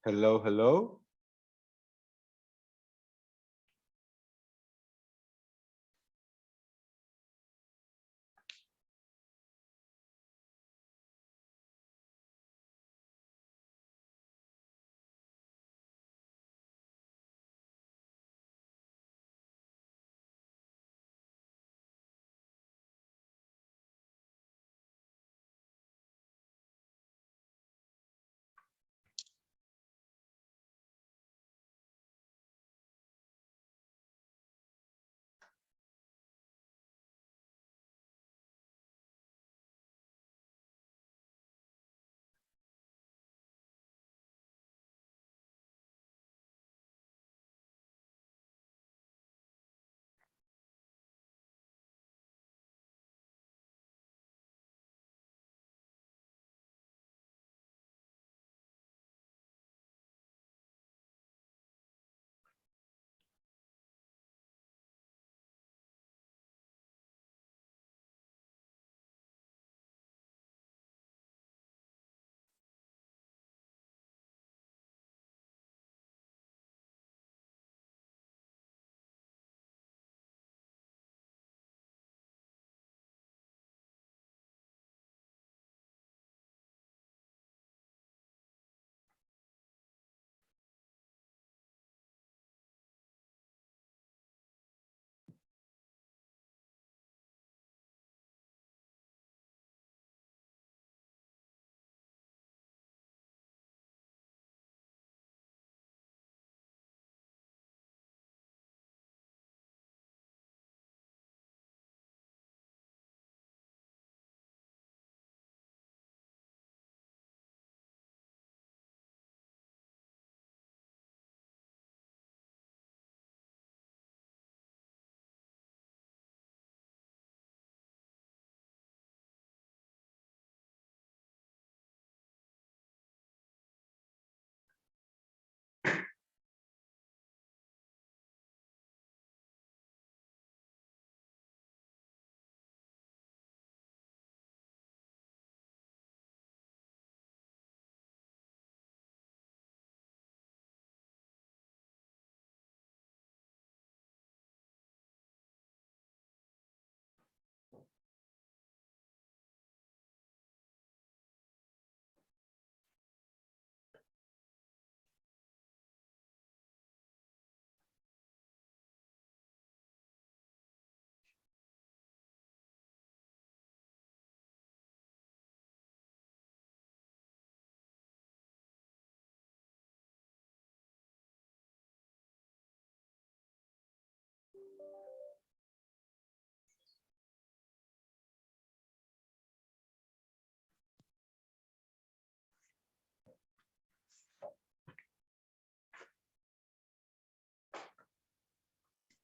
Hello, hello.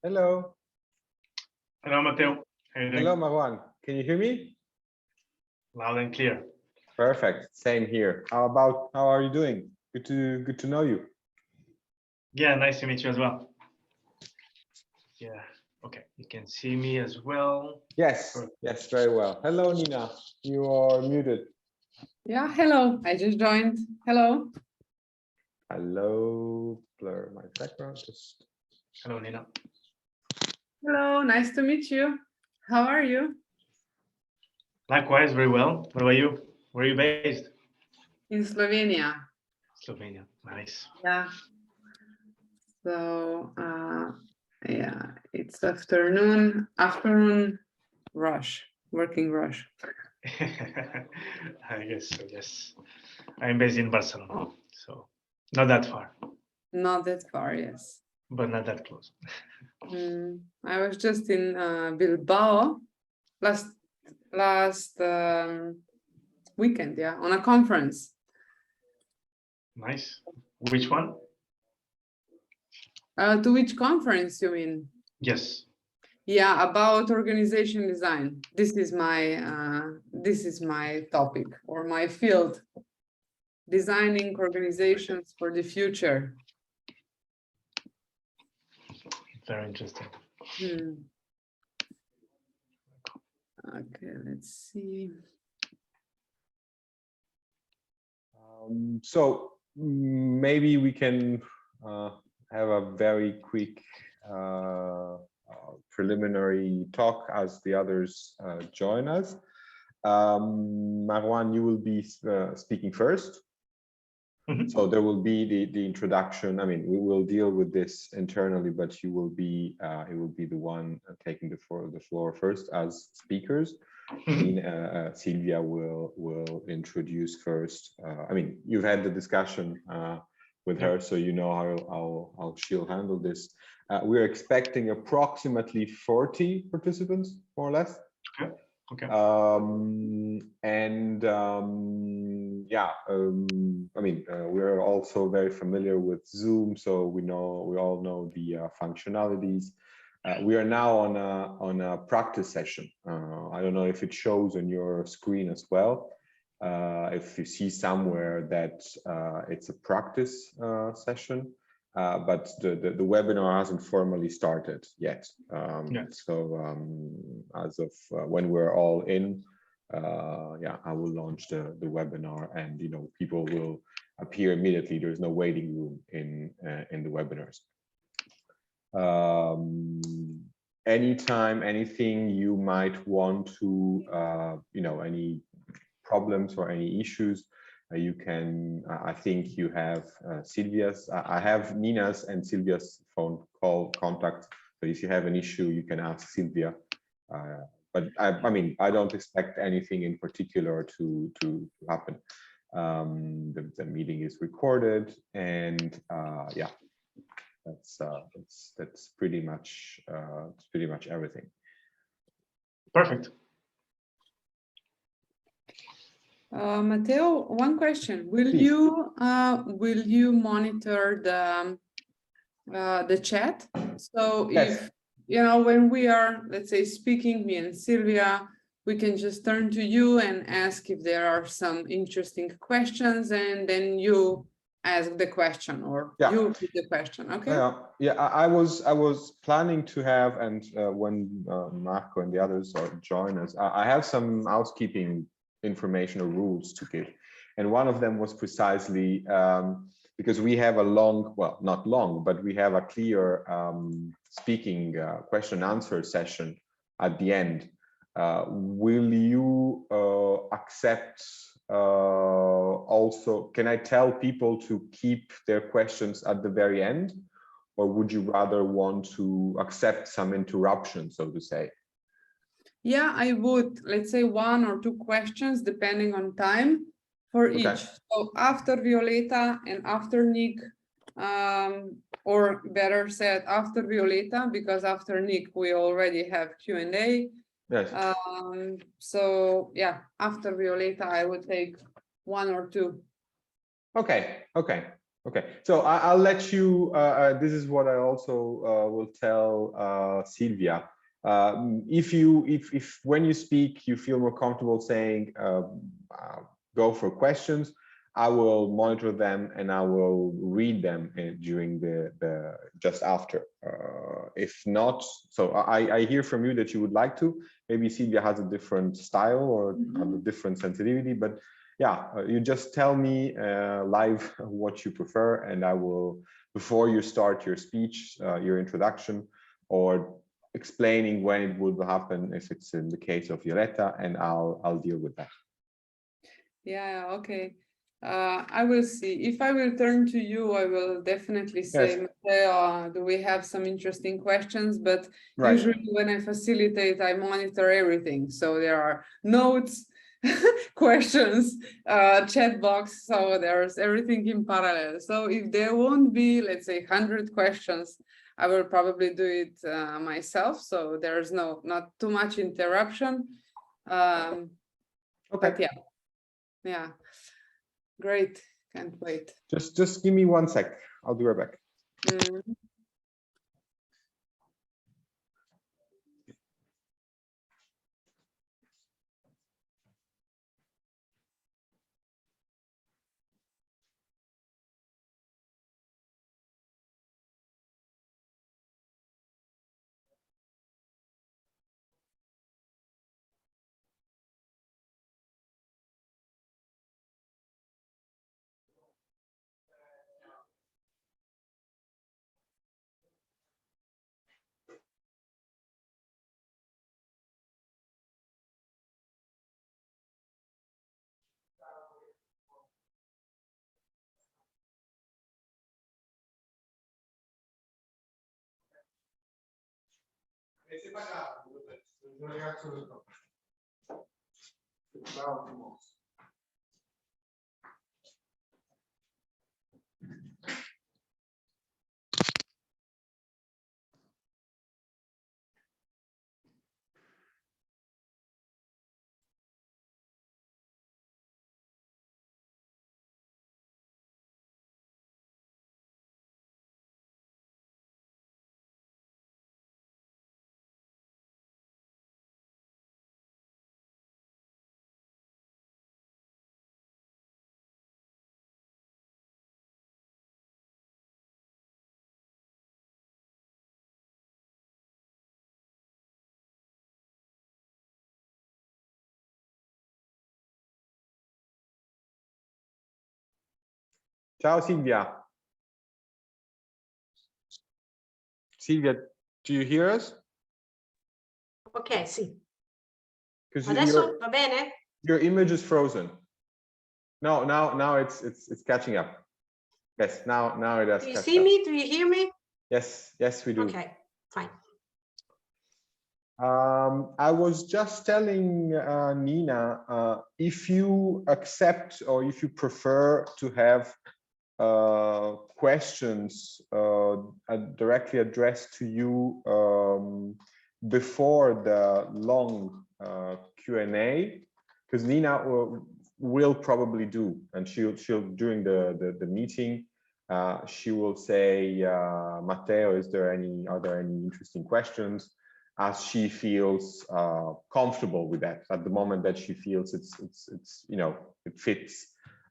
Hello. Hello, Matteo. How are you doing? Hello, Marwan. Can you hear me? Loud and clear. Perfect. Same here. How are you doing? Good to know you. Yeah, nice to meet you as well. Yeah. Okay, you can see me as well. Yes. Perfect. Yes, very well. Hello, Nina. You are muted. Yeah, hello. I just joined. Hello. Hello. Blur my background. Just... Hello, Nina. Hello. Nice to meet you. How are you? Likewise, very well. What about you? Where are you based? In Slovenia. Slovenia. Nice. Yeah. So, yeah, it's afternoon rush, working rush. I guess so, yes. I'm based in Barcelona, so not that far, Not that far, yes. but not that close. I was just in Bilbao last weekend, yeah, on a conference. Nice. Which one? To which conference you mean? Yes. Yeah, about organization design. This is my topic or my field. Designing organizations for the future. Very interesting. Okay, let's see. So maybe we can have a very quick preliminary talk as the others join us. Marwan, you will be speaking first. So there will be the introduction. I mean, we will deal with this internally, but you will be it will be the one taking the floor first as speakers. Sylvia will introduce first. I mean, you've had the discussion with her, so you know how she'll handle this. We're expecting approximately 40 participants, more or less. Okay. Yeah, I mean, we're also very familiar with Zoom, so we all know the functionalities. We are now on a practice session. I don't know if it shows on your screen as well. If you see somewhere that it's a practice session, but the webinar hasn't formally started yet. So as of when we're all in, yeah, I will launch the webinar, and people will appear immediately. There's no waiting room in the webinars. Anytime, anything you might want to, any problems or any issues, you can, I think you have Sylvia's, I have Nina's and Sylvia's phone call contact. So if you have an issue, you can ask Sylvia. But I mean, I don't expect anything in particular to happen. The meeting is recorded, and yeah, that's pretty much everything. Perfect. Matteo, one question: Will you monitor the chat? So if when we are, let's say, speaking, me and Sylvia, we can just turn to you and ask if there are some interesting questions, and then you ask the question, or you put the question. Okay. Yeah. I was planning to have, and when Marco and the others join us, I have some housekeeping information or rules to give, and one of them was precisely because we have a long, well, not long, but we have a clear speaking question answer session at the end. Will you accept also, can I tell people to keep their questions at the very end, or would you rather want to accept some interruption, so to say? Yeah, I would, let's say 1 or 2 questions, depending on time for each. So after Violeta and after Nick, or better said, after Violeta, because after Nick, we already have Q&A. Yes. So yeah, after Violeta, I would take 1 or 2. Okay. So I'll let you, this is what I also will tell Sylvia. If when you speak, you feel more comfortable saying, go for questions, I will monitor them and I will read them during the just after. If not, so I hear from you that you would like to. Maybe Sylvia has a different style or a different sensitivity, but yeah, you just tell me live what you prefer, and I will, before you start your speech, your introduction, or explaining when it would happen if it's in the case of Violeta, and I'll deal with that. Yeah, okay. I will see. If I will turn to you, I will definitely say, Matteo, do we have some interesting questions? But usually when I facilitate, I monitor everything. So there are notes, questions, chat box. So there's everything in parallel. So if there won't be, let's say, 100 questions, I will probably do it myself. So there's not too much interruption. Okay. But yeah. Great, can't wait. Just give me 1 sec. I'll be right back. Ciao Silvia. Silvia, do you hear us? Ok, sì. Because Adesso va bene? Your image is frozen. No, now it's catching up. Yes, now it has. Do you see me? Do you hear me? Yes, we do. Okay, fine. I was just telling Nina, if you accept or if you prefer to have questions directly addressed to you before the long Q&A, because Nina will probably do, and she'll during the meeting she will say, Matteo, are there any interesting questions, as she feels comfortable with that at the moment that she feels it's it fits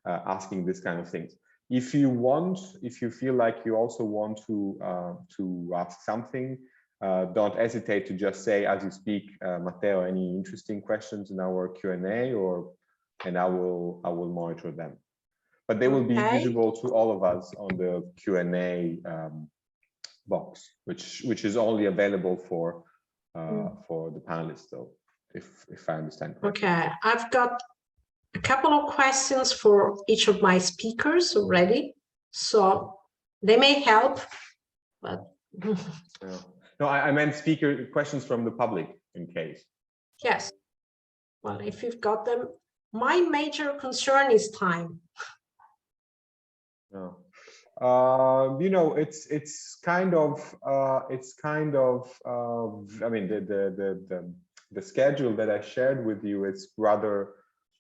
asking this kind of things. If you feel like you also want to ask something, don't hesitate to just say as you speak, Matteo, any interesting questions in our Q&A, and I will monitor them. But they will be visible to all of us on the Q&A box, which is only available for the panelists, though, if I understand correctly. Okay, I've got a couple of questions for each of my speakers already, so they may help, but no, I meant speaker questions from the public in case. yes. Well, if you've got them, my major concern is time. No. It's kind of I mean, the schedule that I shared with you is rather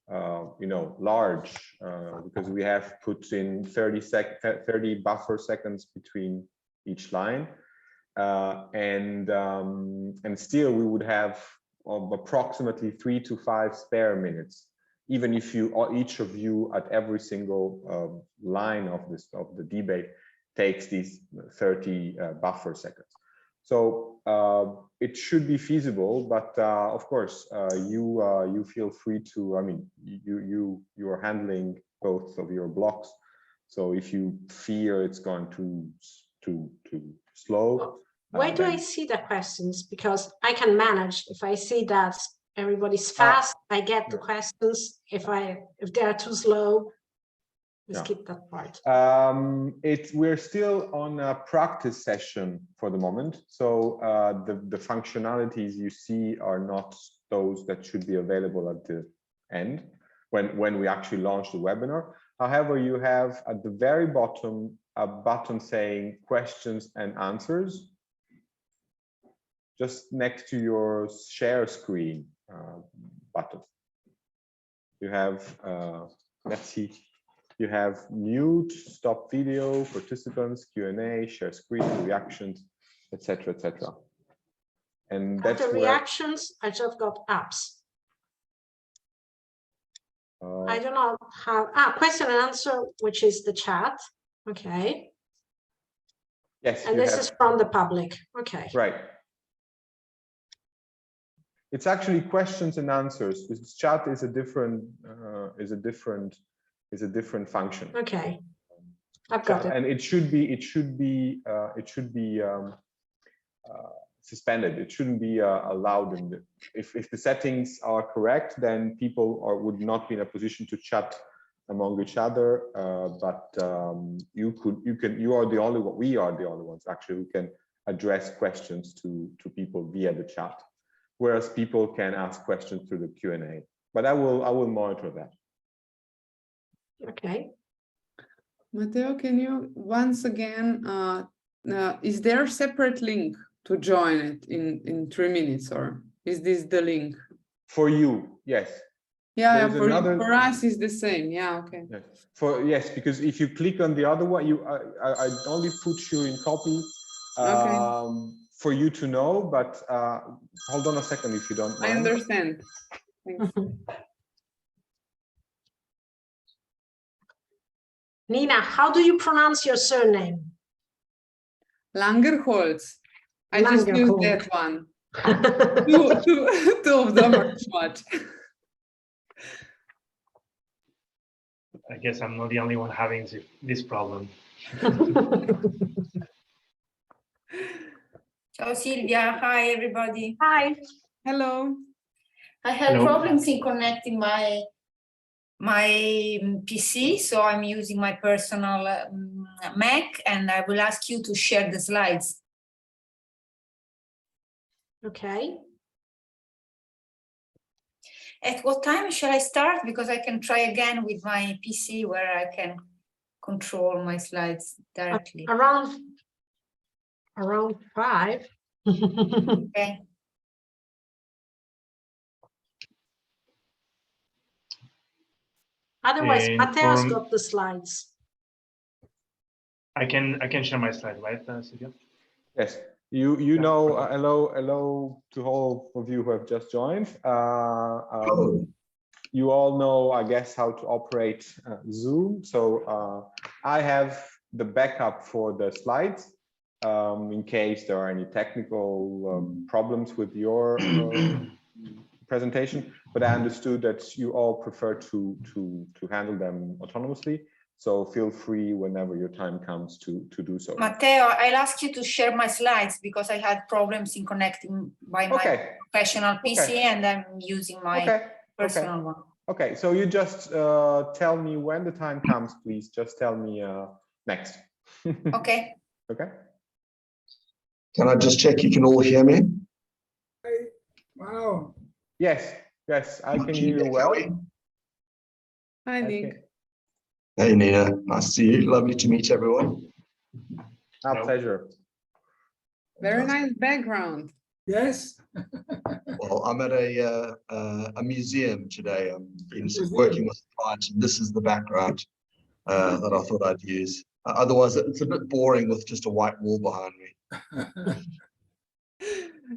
large, because we have put in 30 buffer seconds between each line, and still we would have approximately 3 to 5 spare minutes, even if each of you at every single line of the debate takes these 30 buffer seconds. So it should be feasible, but of course you feel free to. I mean, you are handling both of your blocks, so if you fear it's going too slow. Where do I see the questions? Because I can manage. If I see that everybody's fast, I get the questions. If they are too slow, we skip that part. We're still on a practice session for the moment, so the functionalities you see are not those that should be available at the end when we actually launch the webinar. However, you have at the very bottom a button saying questions and answers, just next to your share screen button. You have you have mute, stop video, participants, Q&A, share screen, reactions, etc., etc. And that's after where reactions, I just got apps. I don't know how. Question and answer, which is the chat. Okay. Yes. And this is from the public. Okay. Right. It's actually questions and answers. This chat is a different function. Okay. I've got it. And it should be suspended. It shouldn't be allowed. If the settings are correct, then people would not be in a position to chat among each other. But we are the only ones actually who can address questions to people via the chat, whereas people can ask questions through the Q&A. But I will monitor that. Okay. Matteo, can you once again, is there a separate link to join it in 3 minutes, or is this the link? For you, yes. Yeah, for us is the same. Yeah, okay. Yes. Yes, because if you click on the other one, I only put you in copy for you to know, but hold on a second if you don't mind. I understand. Thanks. Nina, how do you pronounce your surname? Langerholz. I just used that one. two of them are too much. I guess I'm not the only one having this problem. Ciao Silvia, hi everybody. Hi. Hello. I had problems in connecting my PC, so I'm using my personal Mac, and I will ask you to share the slides. Okay. At what time shall I start? Because I can try again with my PC where I can control my slides directly. Around 5. Okay. Otherwise, Matteo's got the slides. I can share my slide, right, Silvia? Yes. You know, hello to all of you who have just joined. You all know, I guess, how to operate Zoom. So I have the backup for the slides in case there are any technical problems with your presentation. But I understood that you all prefer to handle them autonomously. So feel free whenever your time comes to do so. Matteo, I'll ask you to share my slides because I had problems in connecting by my professional PC and I'm using my personal one. Okay, so you just tell me when the time comes, please. Just tell me next. Okay. Okay. Can I just check you can all hear me? Wow. Yes, I can hear you well. Hi, Nick. Hey, Nina. Nice to see you. Lovely to meet everyone. Our pleasure. Very nice background. Yes. Well, I'm at a museum today. I'm working with a client, and this is the background that I thought I'd use. Otherwise, it's a bit boring with just a white wall behind me.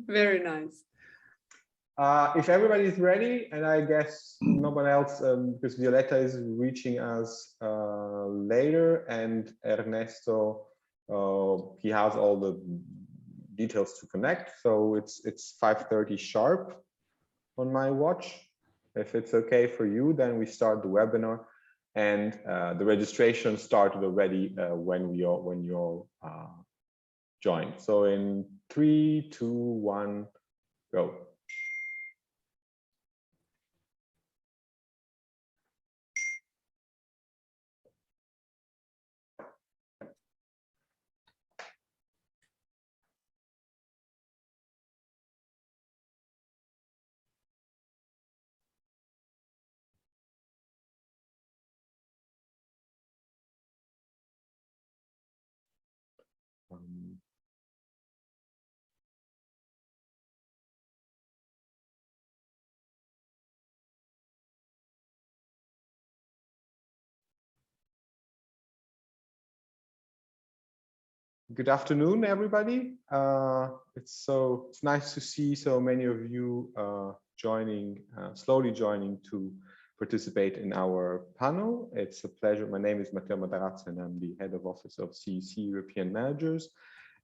Very nice. If everybody is ready, and I guess no one else, because Violetta is reaching us later, and Ernesto, he has all the details to connect. So it's 5:30 sharp on my watch. If it's okay for you, then we start the webinar, and the registration started already when you all joined. So in 3, 2, 1, go. Good afternoon, everybody. It's nice to see so many of you slowly joining to participate in our panel. It's a pleasure. My name is Matteo Madarazza, and I'm the head of office of CEC European Managers.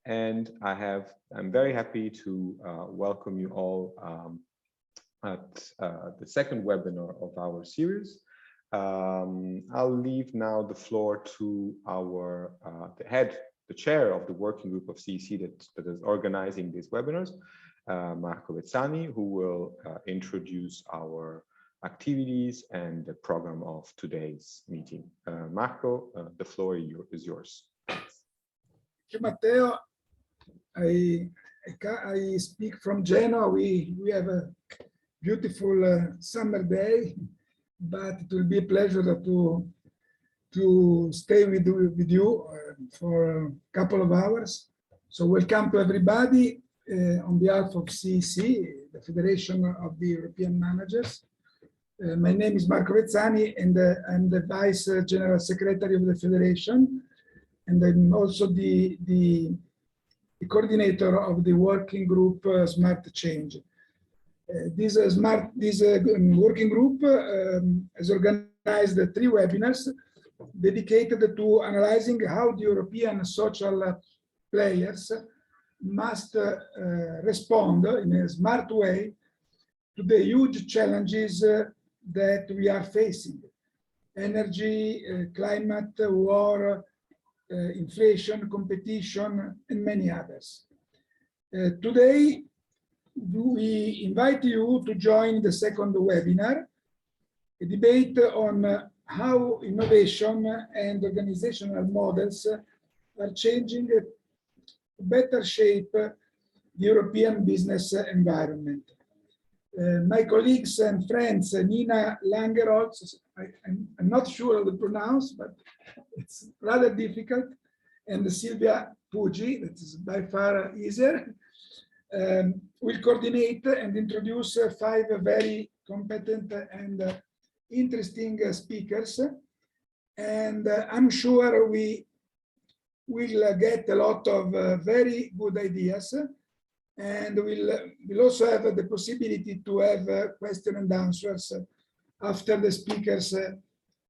And I'm very happy to welcome you all at the second webinar of our series. I'll leave now the floor to our the chair of the working group of CEC that is organizing these webinars, Marco Vezzani, who will introduce our activities and the program of today's meeting. Marco, the floor is yours. Matteo, I speak from Genoa. We have a beautiful summer day, but it will be a pleasure to stay with you for a couple of hours. So welcome to everybody on behalf of CEC, the Federation of the European Managers. My name is Marco Vezzani, and I'm the Vice General Secretary of the Federation, and I'm also the coordinator of the working group Smart Change. This working group has organized 3 webinars dedicated to analyzing how the European social players must respond in a smart way to the huge challenges that we are facing: energy, climate, war, inflation, competition, and many others. Today, we invite you to join the second webinar, a debate on how innovation and organizational models are changing to better shape the European business environment. My colleagues and friends, Nina Langerholz, I'm not sure how to pronounce, but it's rather difficult, and Silvia Puggi, that is by far easier, will coordinate and introduce 5 very competent and interesting speakers. And I'm sure we will get a lot of very good ideas, and we'll also have the possibility to have question and answers after the speakers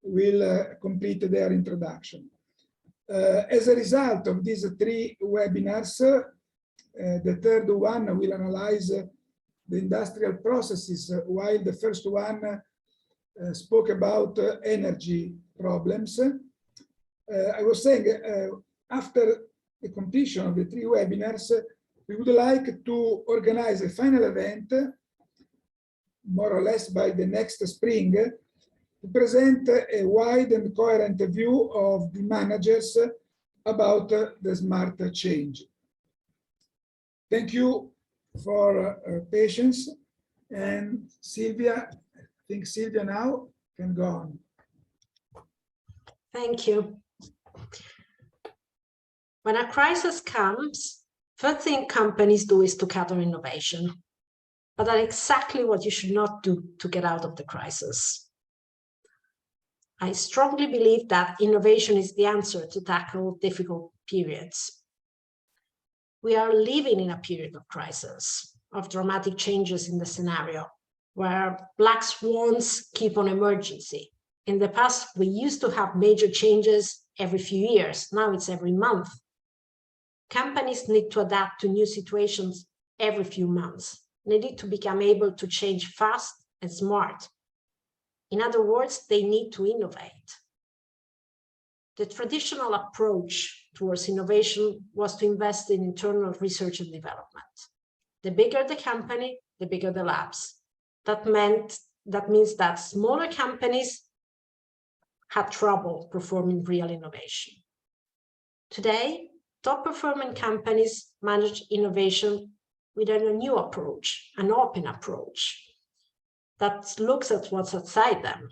will complete their introduction. As a result of these 3 webinars, the third one will analyze the industrial processes, while the first one spoke about energy problems. I was saying, after the completion of the 3 webinars, we would like to organize a final event, more or less by the next spring, to present a wide and coherent view of the managers about the smart change. Thank you for patience. And Silvia, I think Silvia now can go on. Thank you. When a crisis comes, first thing companies do is to counter innovation. But that's exactly what you should not do to get out of the crisis. I strongly believe that innovation is the answer to tackle difficult periods. We are living in a period of crisis, of dramatic changes in the scenario, where black swans keep on emergency. In the past, we used to have major changes every few years. Now it's every month. Companies need to adapt to new situations every few months. They need to become able to change fast and smart. In other words, they need to innovate. The traditional approach towards innovation was to invest in internal research and development. The bigger the company, the bigger the labs. That means that smaller companies had trouble performing real innovation. Today, top-performing companies manage innovation with a new approach, an open approach that looks at what's outside them.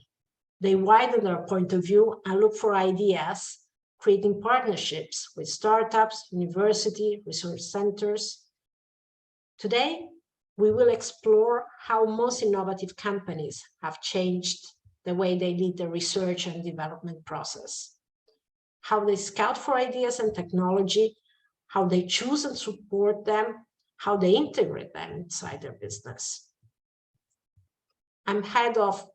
They widen their point of view and look for ideas, creating partnerships with startups, university, research centers. Today, we will explore how most innovative companies have changed the way they lead the research and development process, how they scout for ideas and technology, how they choose and support them, how they integrate them inside their business. I'm head of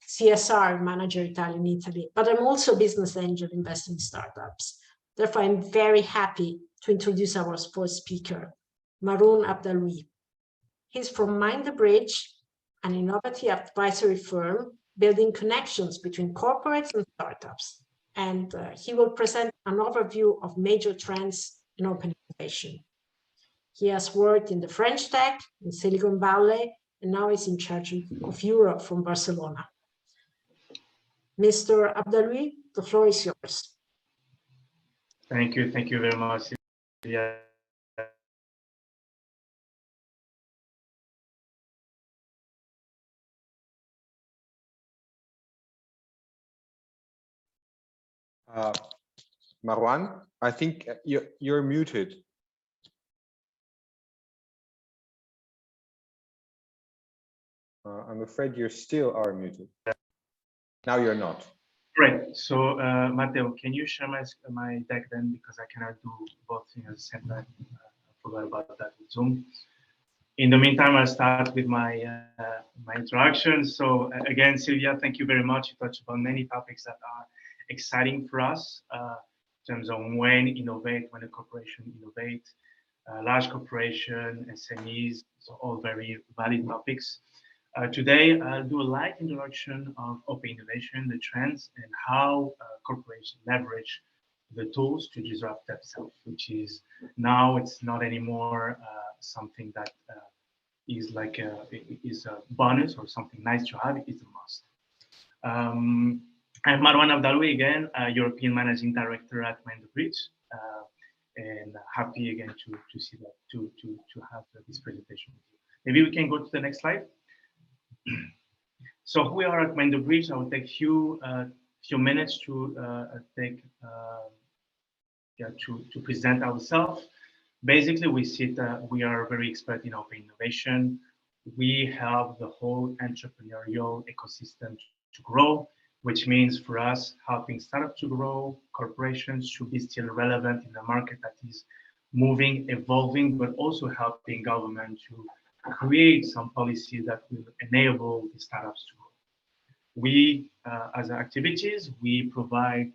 CSR manager Italy, but I'm also a business angel investing in startups. Therefore, I'm very happy to introduce our first speaker, Maroun Abdellouie. He's from Mind the Bridge, an innovative advisory firm building connections between corporates and startups. And he will present an overview of major trends in open innovation. He has worked in the French Tech, in Silicon Valley, and now is in charge of Europe from Barcelona. Mr. Abdellouie, the floor is yours. Thank you very much, Silvia. Marwan, I think you're muted. I'm afraid you still are muted. Now you're not. Great. So, Matteo, can you share my deck then? Because I cannot do both things at the same time. I forgot about that with Zoom. In the meantime, I'll start with my my introduction. So again, Sylvia, thank you very much. You touched upon many topics that are exciting for us in terms of when a corporation innovate, large corporation, SMEs, so all very valid topics. Today, I'll do a light introduction of open innovation, the trends, and how corporations leverage the tools to disrupt themselves, which is now it's not anymore something that is like a bonus or something nice to have. It's a must. I'm Marwan Abdaloui again, European Managing Director at Mind the Bridge, and happy again to see that to have this presentation with you. Maybe we can go to the next slide. So who we are at Mind the Bridge. I will take few minutes to present ourselves. Basically, we are very expert in open innovation. We help the whole entrepreneurial ecosystem to grow, which means for us helping startups to grow, corporations to be still relevant in a market that is moving, evolving, but also helping government to create some policy that will enable the startups to grow. We, as activities, we provide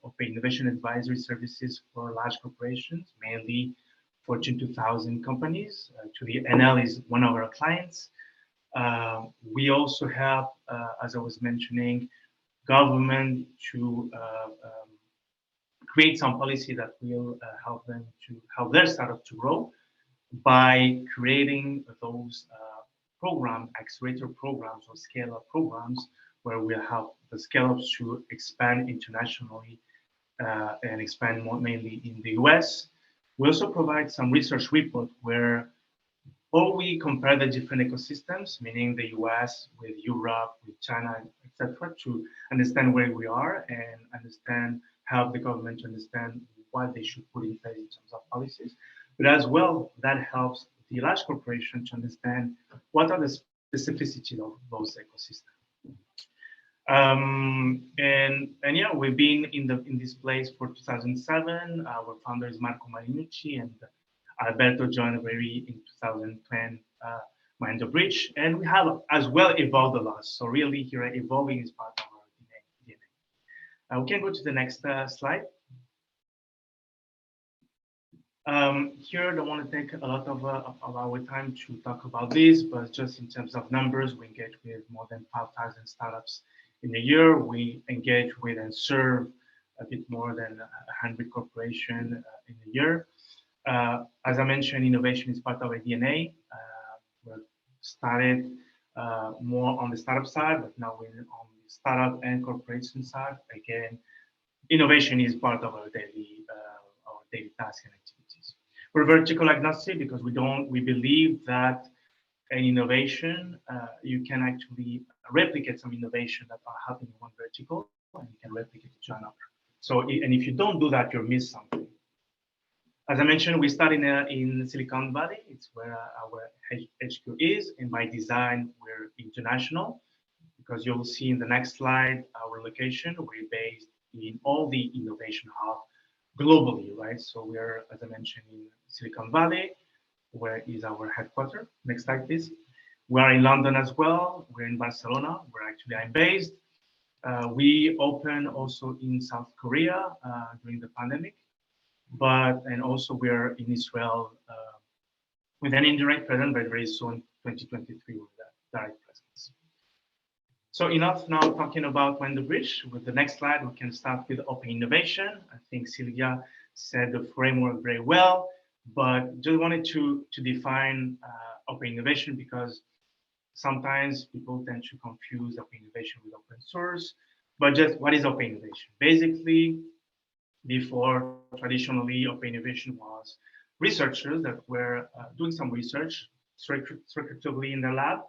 open innovation advisory services for large corporations, mainly Fortune 2000 companies. Actually, NL is one of our clients. We also help, as I was mentioning, government to create some policy that will help them to help their startup to grow by creating those accelerator programs or scale-up programs where we help the scale-ups to expand internationally and expand more mainly in the US. We also provide some research report where we compare the different ecosystems, meaning the US with Europe, with China, etc., to understand where we are and help the government to understand what they should put in place in terms of policies. But as well, that helps the large corporation to understand what are the specificities of those ecosystems. And yeah, we've been in this place for 2007. Our founder is Marco Marinucci, and Alberto joined very in 2010, Mind the Bridge, and we have as well evolved a lot. So really, here evolving is part of our DNA. We can go to the next slide. Here, I don't want to take a lot of our time to talk about this, but just in terms of numbers, we engage with more than 5,000 startups in a year. We engage with and serve a bit more than 100 corporations in a year. As I mentioned, innovation is part of our DNA. We started more on the startup side, but now we're on the startup and corporation side. Again, innovation is part of our daily task and activities. We're vertical agnostic because we believe that an innovation, you can actually replicate some innovation that are happening in one vertical, and you can replicate it to another. So, and if you don't do that, you'll miss something. As I mentioned, we started in Silicon Valley. It's where our HQ is, and by design, we're international, because you'll see in the next slide, our location, we're based in all the innovation hub globally, right? So we are, as I mentioned, in Silicon Valley, where is our headquarters. Next slide, please. We are in London as well. We're in Barcelona, where actually I'm based. We opened also in South Korea during the pandemic, and also we are in Israel with an indirect presence, but very soon, 2023, with a direct presence. So enough now talking about Mind the Bridge. With the next slide, we can start with open innovation. I think Sylvia said the framework very well, but just wanted to define open innovation, because sometimes people tend to confuse open innovation with open source. But just what is open innovation? Basically, before, traditionally, open innovation was researchers that were doing some research secretively in their lab,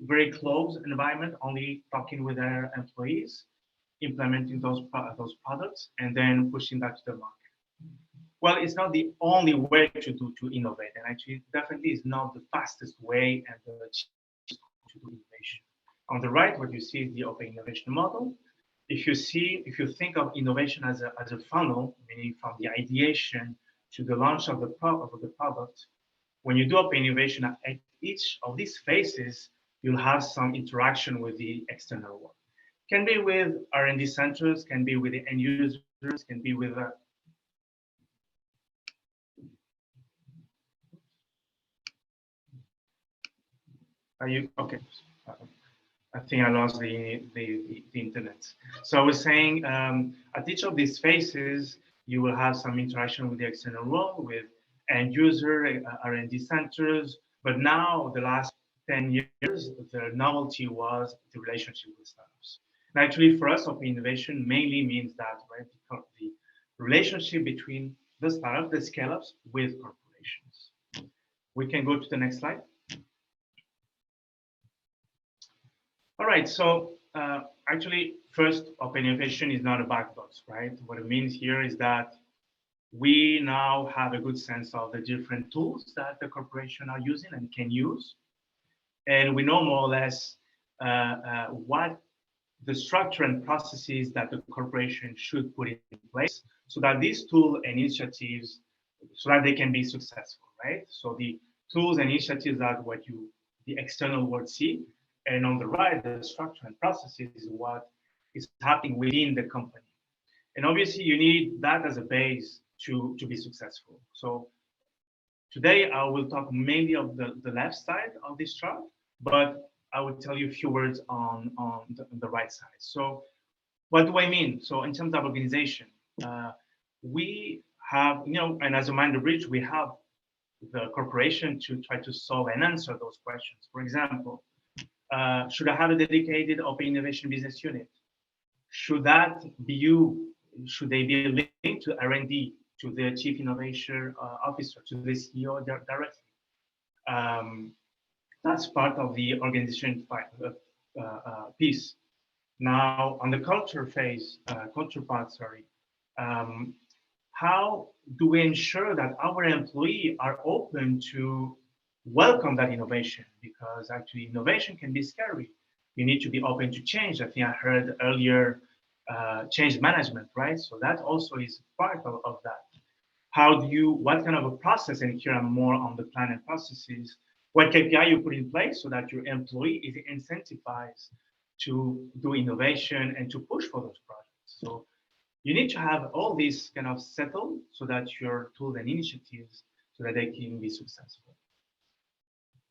very close environment, only talking with their employees. implementing those products and then pushing that to the market. Well, it's not the only way to innovate, and actually definitely is not the fastest way and the cheapest to do innovation. On the right, what you see is the open innovation model. If you think of innovation as a funnel, meaning from the ideation to the launch of the product, when you do open innovation at each of these phases, you'll have some interaction with the external world. Can be with R&D centers, can be with the end users, can be with Are you okay? I think I lost the internet. So I was saying, at each of these phases, you will have some interaction with the external world, with end user, R&D centers. But now, the last 10 years, the novelty was the relationship with startups. And actually, for us, open innovation mainly means that, right, the relationship between the startup, the scale-ups, with corporations. We can go to the next slide. All right, so actually, first, open innovation is not a black box, right? What it means here is that we now have a good sense of the different tools that the corporation are using and can use. And we know more or less what the structure and processes that the corporation should put in place so that these tools and initiatives, so that they can be successful, right? So the tools and initiatives are what the external world see. And on the right, the structure and processes is what is happening within the company. And obviously, you need that as a base to be successful. So today, I will talk mainly of the left side of this chart, but I will tell you a few words on the right side. So what do I mean? So in terms of organization, we have, and as a Mind the Bridge, we have the corporation to try to solve and answer those questions. For example, should I have a dedicated open innovation business unit? Should that be should they be linked to R&D, to the chief innovation officer, to the CEO directly? That's part of the organization piece. Now, on the culture part, how do we ensure that our employees are open to welcome that innovation? Because actually innovation can be scary. You need to be open to change. I think I heard earlier change management, right? So that also is part of that. What kind of a process, and here I'm more on the plan and processes, what KPI you put in place so that your employee is incentivized to do innovation and to push for those projects. So you need to have all these kind of settled so that your tools and initiatives, so that they can be successful.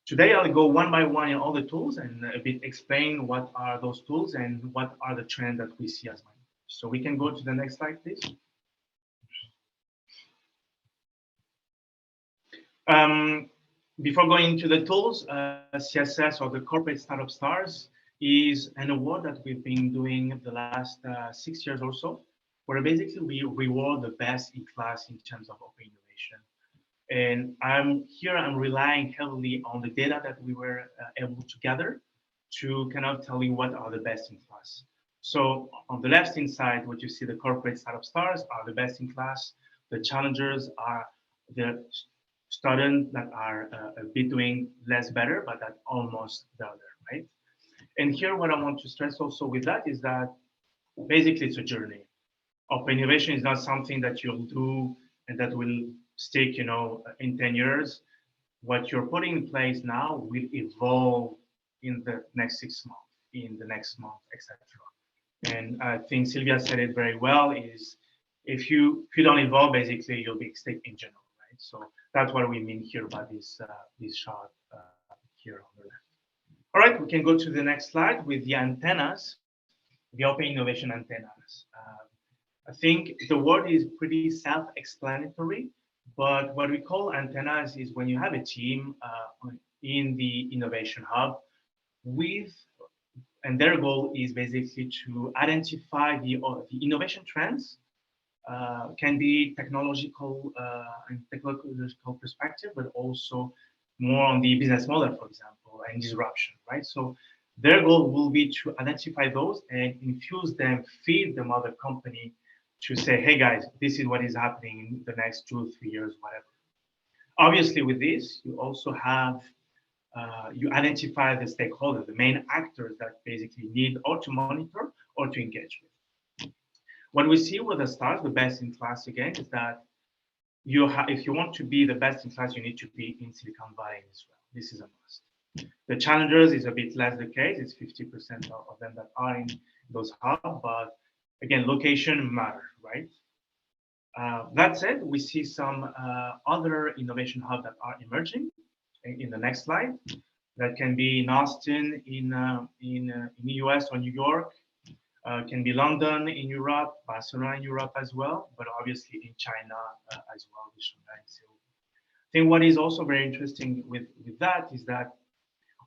Today, I'll go one by one in all the tools and a bit explain what are those tools and what are the trends that we see as managers. So we can go to the next slide, please. Before going into the tools, CSS, or the Corporate Startup Stars, is an award that we've been doing the last 6 years or so, where basically we reward the best in class in terms of open innovation. And I'm relying heavily on the data that we were able to gather to kind of tell you what are the best in class. So on the left-hand side, what you see, the Corporate Startup Stars are the best in class. The challengers are the students that are a bit doing less better, but that almost there, right? And here, what I want to stress also with that is that basically it's a journey. Open innovation is not something that you'll do and that will stick, in 10 years. What you're putting in place now will evolve in the next 6 months, in the next month, etc. And I think Sylvia said it very well, is if you don't evolve, basically you'll be stuck in general, right? So that's what we mean here by this chart here on the left. All right, we can go to the next slide with the antennas, the open innovation antennas. I think the word is pretty self-explanatory, but what we call antennas is when you have a team in the innovation hub and their goal is basically to identify the innovation trends, can be technological and technological perspective, but also more on the business model, for example, and disruption, right? So Their goal will be to identify those and infuse them, feed the mother company to say, hey guys, this is what is happening in the next 2 or 3 years, whatever. Obviously, with this, you also have, you identify the stakeholders, the main actors that basically need or to monitor or to engage with. What we see with the stars, the best in class again, is that if you want to be the best in class, you need to be in Silicon Valley as well. This is a must. The challengers is a bit less the case. It's 50% of them that are in those hubs, but again, location matters, right? That said, we see some other innovation hubs that are emerging in the next slide. That can be in Austin, in the US or New York, can be London in Europe, Barcelona in Europe as well, but obviously in China as well, with Shanghai. So I think what is also very interesting with that is that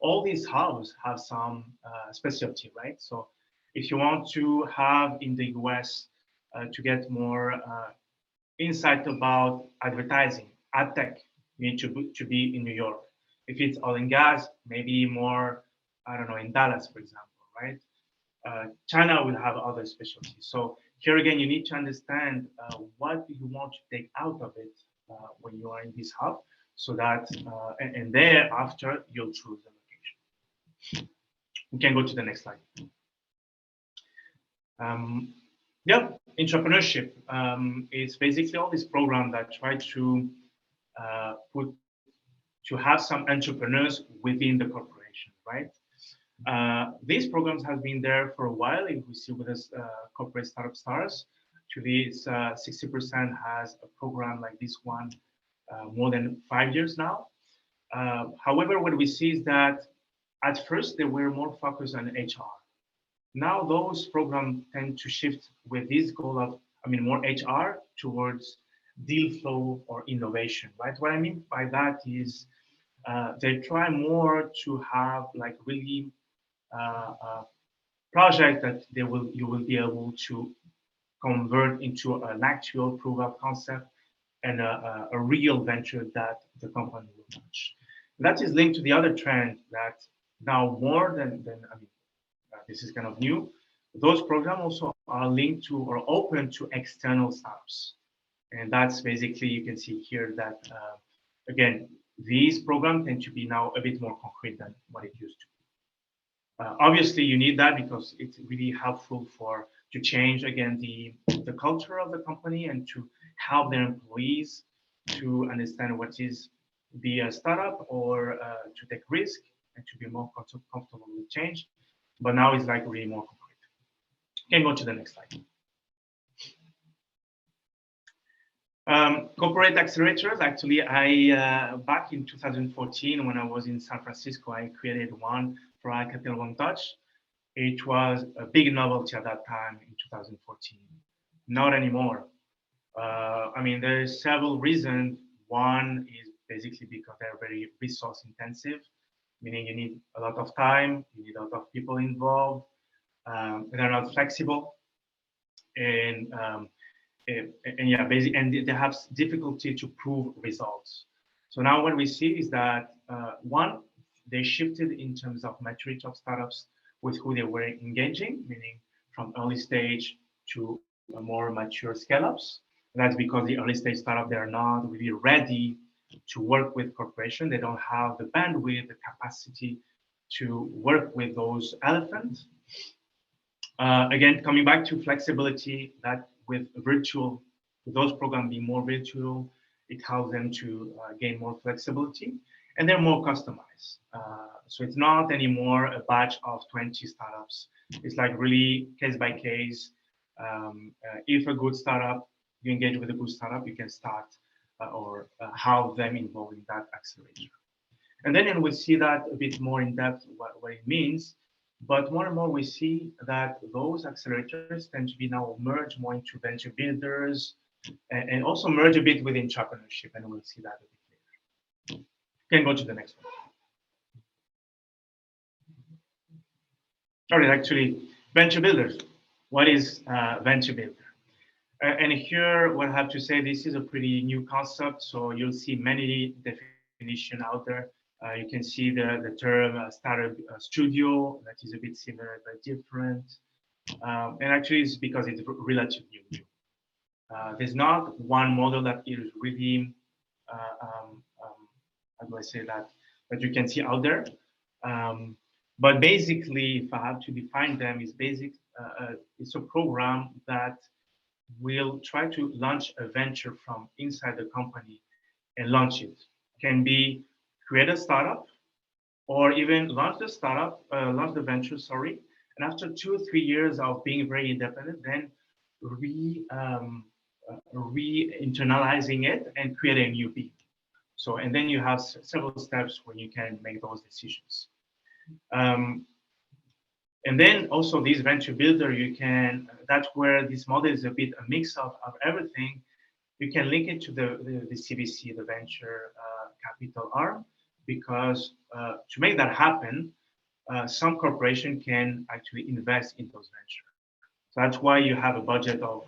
all these hubs have some specialty, right? So if you want to have in the US to get more insight about advertising, ad tech, you need to be in New York. If it's oil and gas, maybe more, I don't know, in Dallas, for example, right? China will have other specialties. So here again, you need to understand what you want to take out of it when you are in this hub, so that, and thereafter, you'll choose the location. We can go to the next slide. Yeah, entrepreneurship is basically all these programs that try to have some entrepreneurs within the corporation, right? These programs have been there for a while. If we see with this corporate startup stars, actually it's 60% has a program like this one more than 5 years now. However, what we see is that at first they were more focused on HR. Now those programs tend to shift with this goal of, more HR towards deal flow or innovation, right? What I mean by that is they try more to have like really project that you will be able to convert into an actual proof of concept and a real venture that the company will launch. That is linked to the other trend that now more than this is kind of new. Those programs also are linked to or open to external startups. And that's basically, you can see here that, again, these programs tend to be now a bit more concrete than what it used to be. Obviously, you need that because it's really helpful to change, again, the culture of the company and to help their employees to understand what is be a startup or to take risk and to be more comfortable with change. But now it's like really more concrete. Can go to the next slide. Corporate accelerators. Actually, I back in 2014 when I was in San Francisco, I created one for Alcatel One Touch. It was a big novelty at that time in 2014. Not anymore. There's several reasons. One is basically because they're very resource intensive, meaning you need a lot of time, you need a lot of people involved, they're not flexible, and yeah, basically, and they have difficulty to prove results. So now what we see is that one, they shifted in terms of maturity of startups with who they were engaging, meaning from early stage to more mature scale-ups. That's because the early stage startup, they're not really ready to work with corporation. They don't have the bandwidth, the capacity to work with those elephants. Again, coming back to flexibility, that with those programs being more virtual, it helps them to gain more flexibility, and they're more customized. So it's not anymore a batch of 20 startups. It's like really case by case. If a good startup, you engage with a good startup, you can start or have them involved in that accelerator. And then we'll see that a bit more in depth, what it means. But more and more we see that those accelerators tend to be now merged more into venture builders and also merge a bit with entrepreneurship, and we'll see that a bit later. You can go to the next one. All right, actually, venture builders. What is venture builder? And here, what I have to say, this is a pretty new concept, so you'll see many definitions out there. You can see the term startup studio, that is a bit similar but different. And actually it's because it's relatively new. There's not one model that is really, how do I say that you can see out there. But basically, if I have to define them, it's a program that will try to launch a venture from inside the company and launch it. Can be create a startup, or even launch the startup, launch the venture, sorry. And after 2 or 3 years of being very independent, then re-internalizing it and create a new B. So, and then you have several steps when you can make those decisions. And then also this venture builder, you can, that's where this model is a bit a mix of everything. You can link it to the CVC, the venture capital arm, because to make that happen, some corporation can actually invest in those ventures. So that's why you have a budget of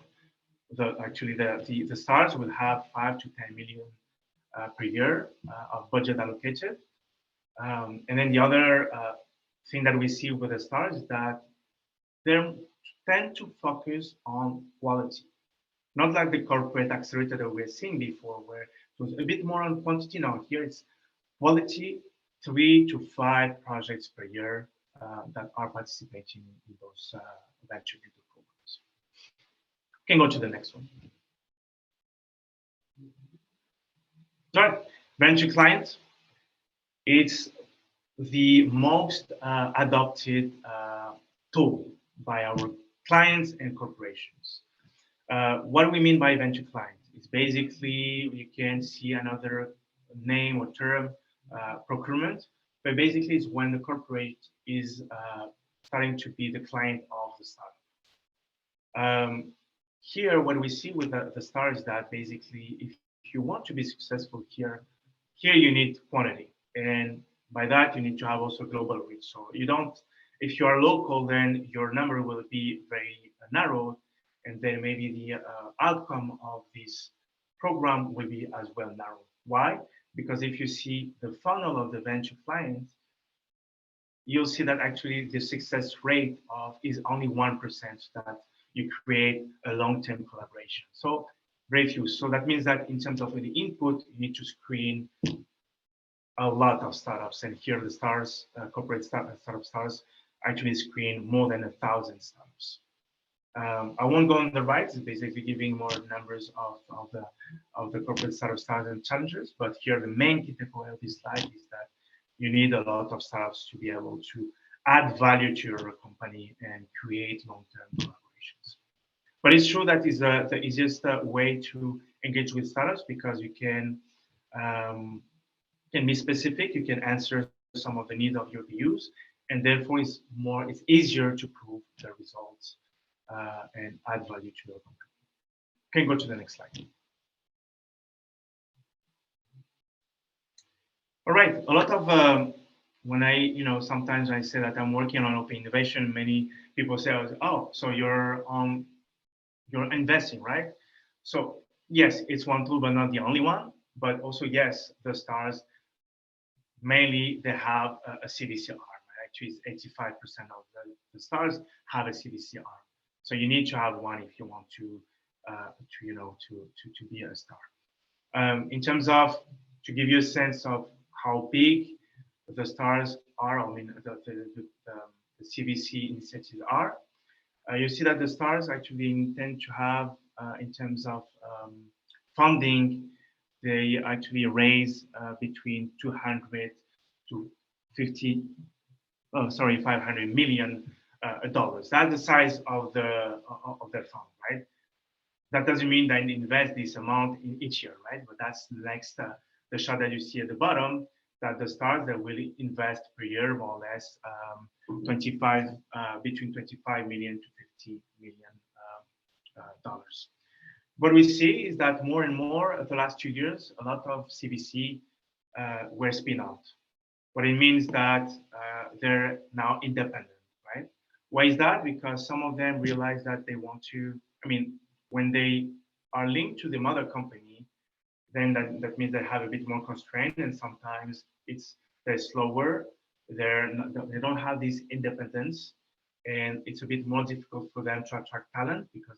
the stars will have 5 to 10 million per year of budget allocated. And then the other thing that we see with the stars is that they tend to focus on quality. Not like the corporate accelerator that we were seeing before, where it was a bit more on quantity. Now here it's quality, 3 to 5 projects per year that are participating in those venture builder programs. Can go to the next one. All right, venture client. It's the most adopted tool by our clients and corporations. What we mean by venture client is basically, you can see another name or term, procurement, but basically it's when the corporate is starting to be the client of the startup. Here, what we see with the star is that basically, if you want to be successful here you need quantity, and by that you need to have also global reach. So you don't, if you are local, then your number will be very narrow, and then maybe the outcome of this program will be as well narrow. Why? Because if you see the funnel of the venture client, you'll see that actually the success rate is only 1%, that you create a long-term collaboration. So very few. So that means that in terms of the input, you need to screen a lot of startups. And here the stars, corporate startup stars, actually screen more than 1,000 startups. I won't go on the right. It's basically giving more numbers of the corporate startup stars and challengers. But here the main key takeaway of this slide is that you need a lot of startups to be able to add value to your company and create long-term collaborations. But it's true that is the easiest way to engage with startups, because you can be specific, you can answer some of the needs of your BUs, and therefore it's easier to prove the results and add value to your company. Can go to the next slide. All right, a lot of when sometimes I say that I'm working on open innovation, many people say, oh, so you're investing, right? So yes, it's one tool, but not the only one. But also, yes, the stars, mainly they have a CVC arm. Right? Actually, it's 85% of the stars have a CVC arm. So you need to have one if you want to be a star. In terms of, to give you a sense of how big the stars are, I mean the CVC initiatives are, you see that the stars actually intend to have, in terms of funding, they actually raise between 200 to 500 million dollars. That's the size of their fund, right? That doesn't mean that they invest this amount in each year, right? But that's the next, the shot that you see at the bottom, that the stars that will invest per year, more or less, between 25 million to 50 million dollars. What we see is that more and more the last 2 years, a lot of CVC were spin out. What it means that they're now independent, right? Why is that? Because some of them realize that they want to, when they are linked to the mother company, then that means they have a bit more constraint, and sometimes it's they're slower, they don't have this independence, and it's a bit more difficult for them to attract talent because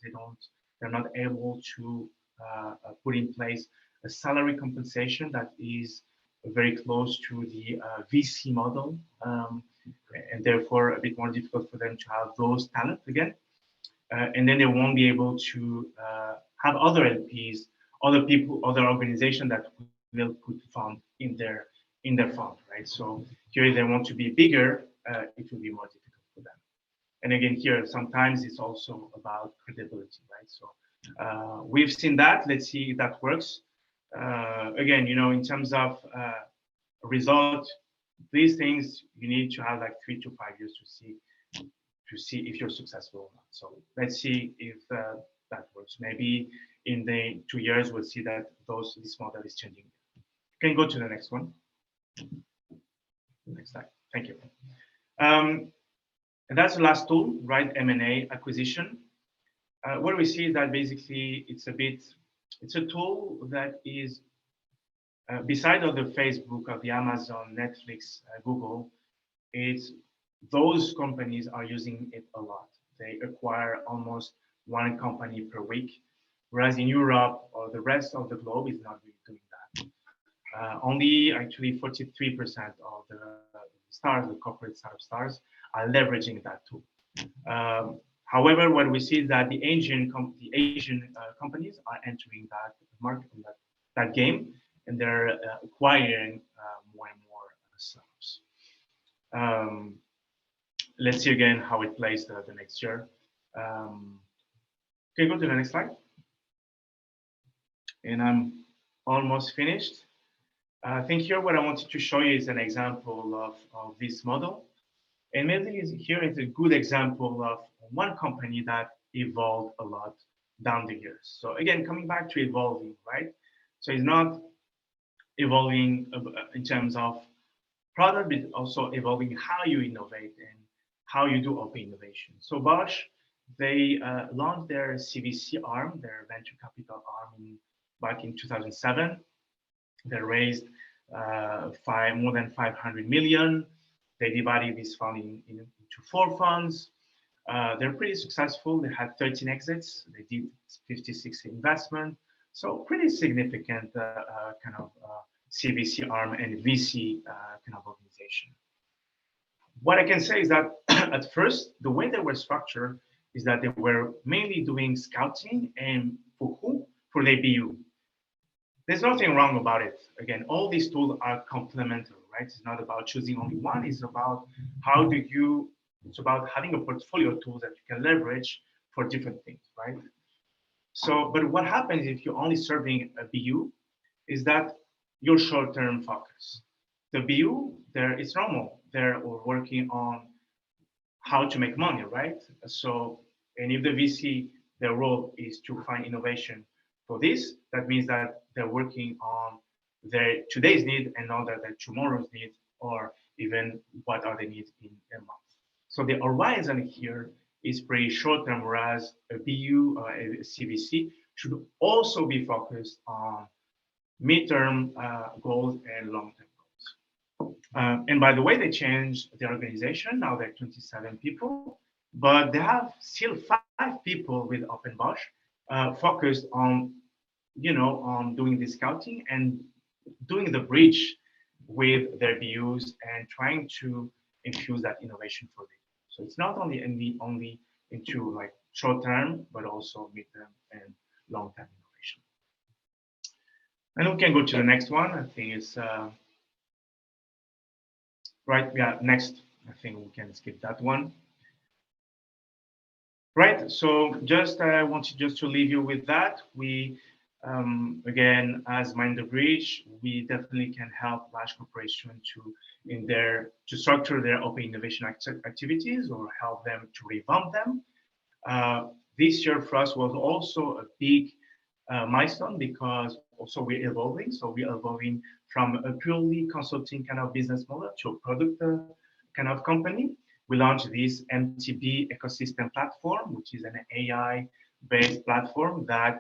they're not able to put in place a salary compensation that is very close to the VC model, and therefore a bit more difficult for them to have those talent again. And then they won't be able to have other LPs, other people, other organizations that will put fund in their fund, right? So here, if they want to be bigger, it will be more difficult for them. And again, here, sometimes it's also about credibility, right? So we've seen that. Let's see if that works. Again, in terms of result, these things, you need to have like 3 to 5 years to see if you're successful or not. So let's see if that works. Maybe in the 2 years, we'll see that this model is changing. You can go to the next one. Next slide. Thank you. And that's the last tool, right? M&A acquisition. What we see is that basically it's a tool that is beside of the Facebook, of the Amazon, Netflix, Google, those companies are using it a lot. They acquire almost 1 company per week, whereas in Europe or the rest of the globe is not really doing that. Only actually 43% of the stars, the corporate startup stars, are leveraging that tool. However, what we see is that the Asian companies are entering that market, that game, and they're acquiring more and more startups. Let's see again how it plays the next year. Can you go to the next slide? And I'm almost finished. I think here what I wanted to show you is an example of this model. And maybe here is a good example of one company that evolved a lot down the years. So again, coming back to evolving, right? So it's not evolving in terms of product, but also evolving how you innovate and how you do open innovation. So Bosch, they launched their CVC arm, their venture capital arm back in 2007. They raised more than 500 million. They divided this fund into 4 funds. They're pretty successful. They had 13 exits. They did 56 investment. So pretty significant kind of CVC arm and VC kind of organization. What I can say is that at first, the way they were structured is that they were mainly doing scouting and for who? For the BU. There's nothing wrong about it. Again, all these tools are complementary, right? It's not about choosing only one. It's about it's about having a portfolio of tools that you can leverage for different things, right? So, but what happens if you're only serving a BU is that you're short-term focus. The BU, it's normal. They're working on how to make money, right? So, and if the VC, their role is to find innovation for this, that means that they're working on their today's need and not their tomorrow's need, or even what are the needs in a month. So the horizon here is pretty short-term, whereas a BU or a CVC should also be focused on mid-term goals and long-term goals. And by the way, they changed the organization. Now they're 27 people, but they have still 5 people with Open Bosch focused on, on doing the scouting and doing the bridge with their BUs and trying to infuse that innovation for them. So it's not only into like short-term, but also mid-term and long-term innovation. And we can go to the next one. I think it's right. Yeah, next. I think we can skip that one. Right. So I wanted just to leave you with that. We again, as Mind the Bridge, we definitely can help large corporations to structure their open innovation activities or help them to revamp them. This year for us was also a big milestone because also we're evolving. So we're evolving from a purely consulting kind of business model to a product kind of company. We launched this MTB ecosystem platform, which is an AI-based platform that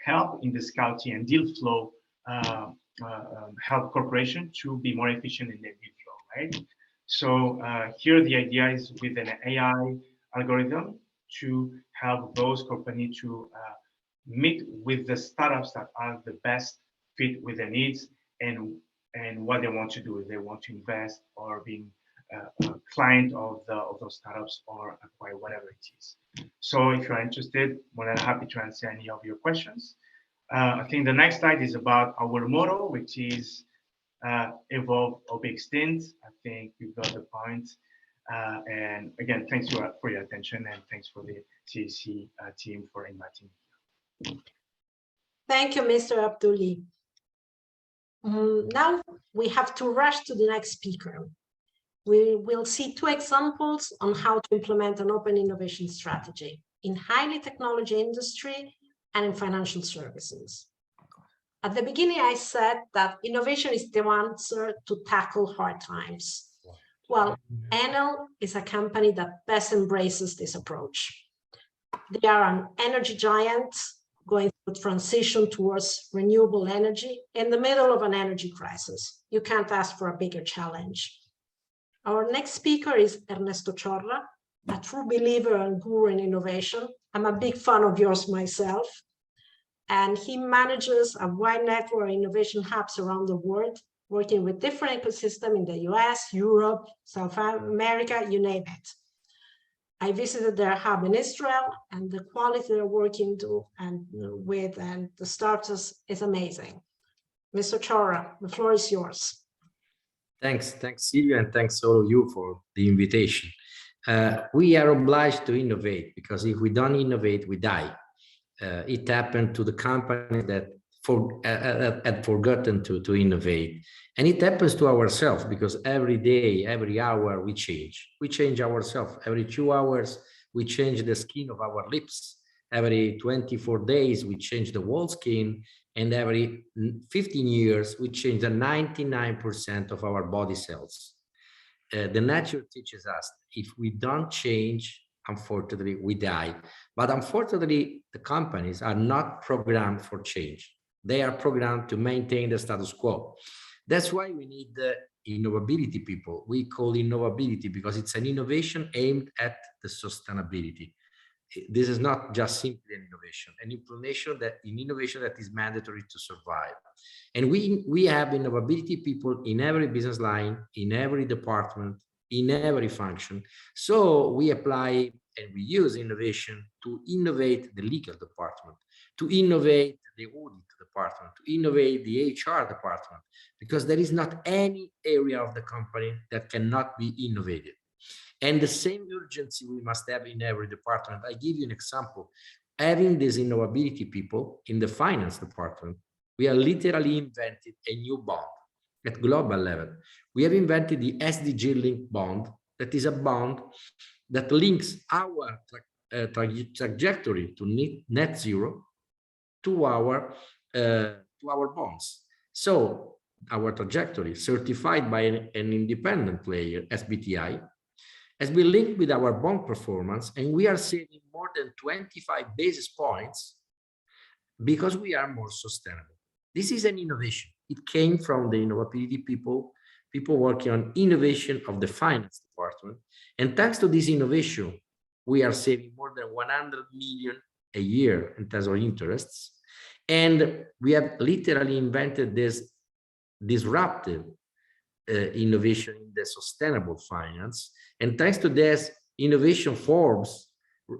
help in the scouting and deal flow help corporation to be more efficient in their deal flow, right? So here the idea is with an AI algorithm to help those companies to meet with the startups that are the best fit with their needs and what they want to do. If they want to invest or being a client of those startups or acquire whatever it is. So if you're interested, more than happy to answer any of your questions. I think the next slide is about our motto, which is evolve or be extinct. I think you've got the point. And again, thanks for your attention, and thanks for the CEC team for inviting me. Thank you, Mr. Abdulli. Now we have to rush to the next speaker. We will see two examples on how to implement an open innovation strategy in highly technology industry and in financial services. At the beginning, I said that innovation is the answer to tackle hard times. Well, Enel is a company that best embraces this approach. They are an energy giant going through transition towards renewable energy in the middle of an energy crisis. You can't ask for a bigger challenge. Our next speaker is Ernesto Chorra, a true believer and guru in innovation. I'm a big fan of yours myself. And he manages a wide network of innovation hubs around the world, working with different ecosystems in the US, Europe, South America, you name it. I visited their hub in Israel, and the quality they're working with and the startups is amazing. Mr. Chorra, the floor is yours. Thanks, Silvia, and thanks all of you for the invitation. We are obliged to innovate, because if we don't innovate, we die. It happened to the companies that had forgotten to innovate. And it happens to ourselves, because every day, every hour, we change. We change ourselves. Every 2 hours, we change the skin of our lips. Every 24 days, we change the wall skin. And every 15 years, we change the 99% of our body cells. The nature teaches us, if we don't change, unfortunately, we die. But unfortunately, the companies are not programmed for change. They are programmed to maintain the status quo. That's why we need the innovability people. We call innovability because it's an innovation aimed at the sustainability. This is not just simply an innovation that is mandatory to survive. And we have innovability people in every business line, in every department, in every function. So we apply and we use innovation to innovate the legal department, to innovate the audit department, to innovate the HR department, because there is not any area of the company that cannot be innovated. And the same urgency we must have in every department. I give you an example. Having these innovability people in the finance department, we have literally invented a new bond at global level. We have invented the SDG-linked bond, that is a bond that links our trajectory to net zero to our bonds. So our trajectory, certified by an independent player, SBTi, has been linked with our bond performance, and we are saving more than 25 basis points because we are more sustainable. This is an innovation. It came from the innovability people working on innovation of the finance department. And thanks to this innovation, we are saving more than 100 million a year in terms of interests. And we have literally invented this disruptive innovation in the sustainable finance. And thanks to this, Innovation Forbes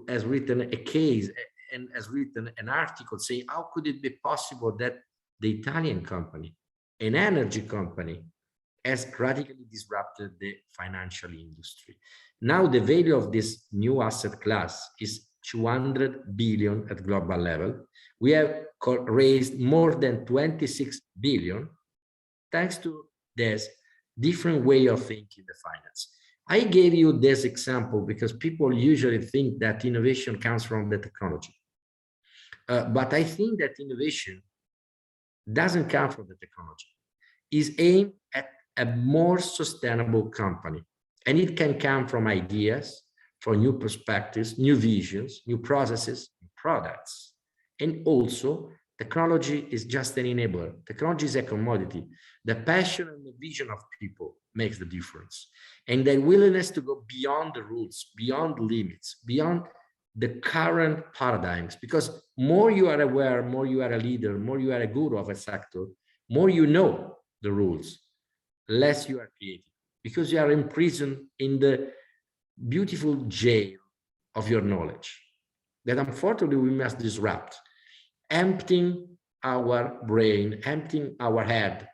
has written a case and has written an article saying, how could it be possible that the Italian company, an energy company, has radically disrupted the financial industry? Now the value of this new asset class is 200 billion at global level. We have raised more than 26 billion thanks to this different way of thinking the finance. I gave you this example because people usually think that innovation comes from the technology. But I think that innovation doesn't come from the technology. It's aimed at a more sustainable company. And it can come from ideas, from new perspectives, new visions, new processes, new products. And also Technology is just an enabler. Technology is a commodity. The passion and the vision of people makes the difference. And their willingness to go beyond the rules, beyond the limits, beyond the current paradigms. Because more you are aware, more you are a leader, more you are a guru of a sector, more you know the rules, less you are creative. Because you are imprisoned in the beautiful jail of your knowledge that unfortunately we must disrupt, emptying our brain, emptying our head,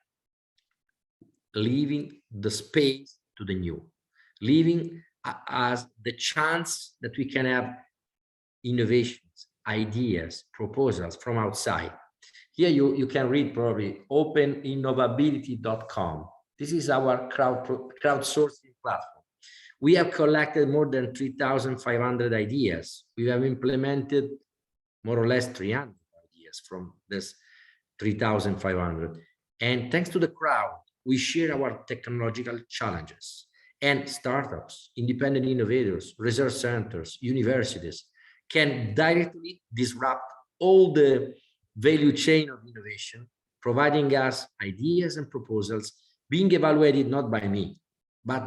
leaving the space to the new, leaving us the chance that we can have innovations, ideas, proposals from outside. Here you can read probably openinnovability.com. This is our crowdsourcing platform. We have collected more than 3,500 ideas. We have implemented more or less 300 ideas from this 3,500. And thanks to the crowd, we share our technological challenges, and startups, independent innovators, research centers, universities can directly disrupt all the value chain of innovation, providing us ideas and proposals being evaluated not by me, but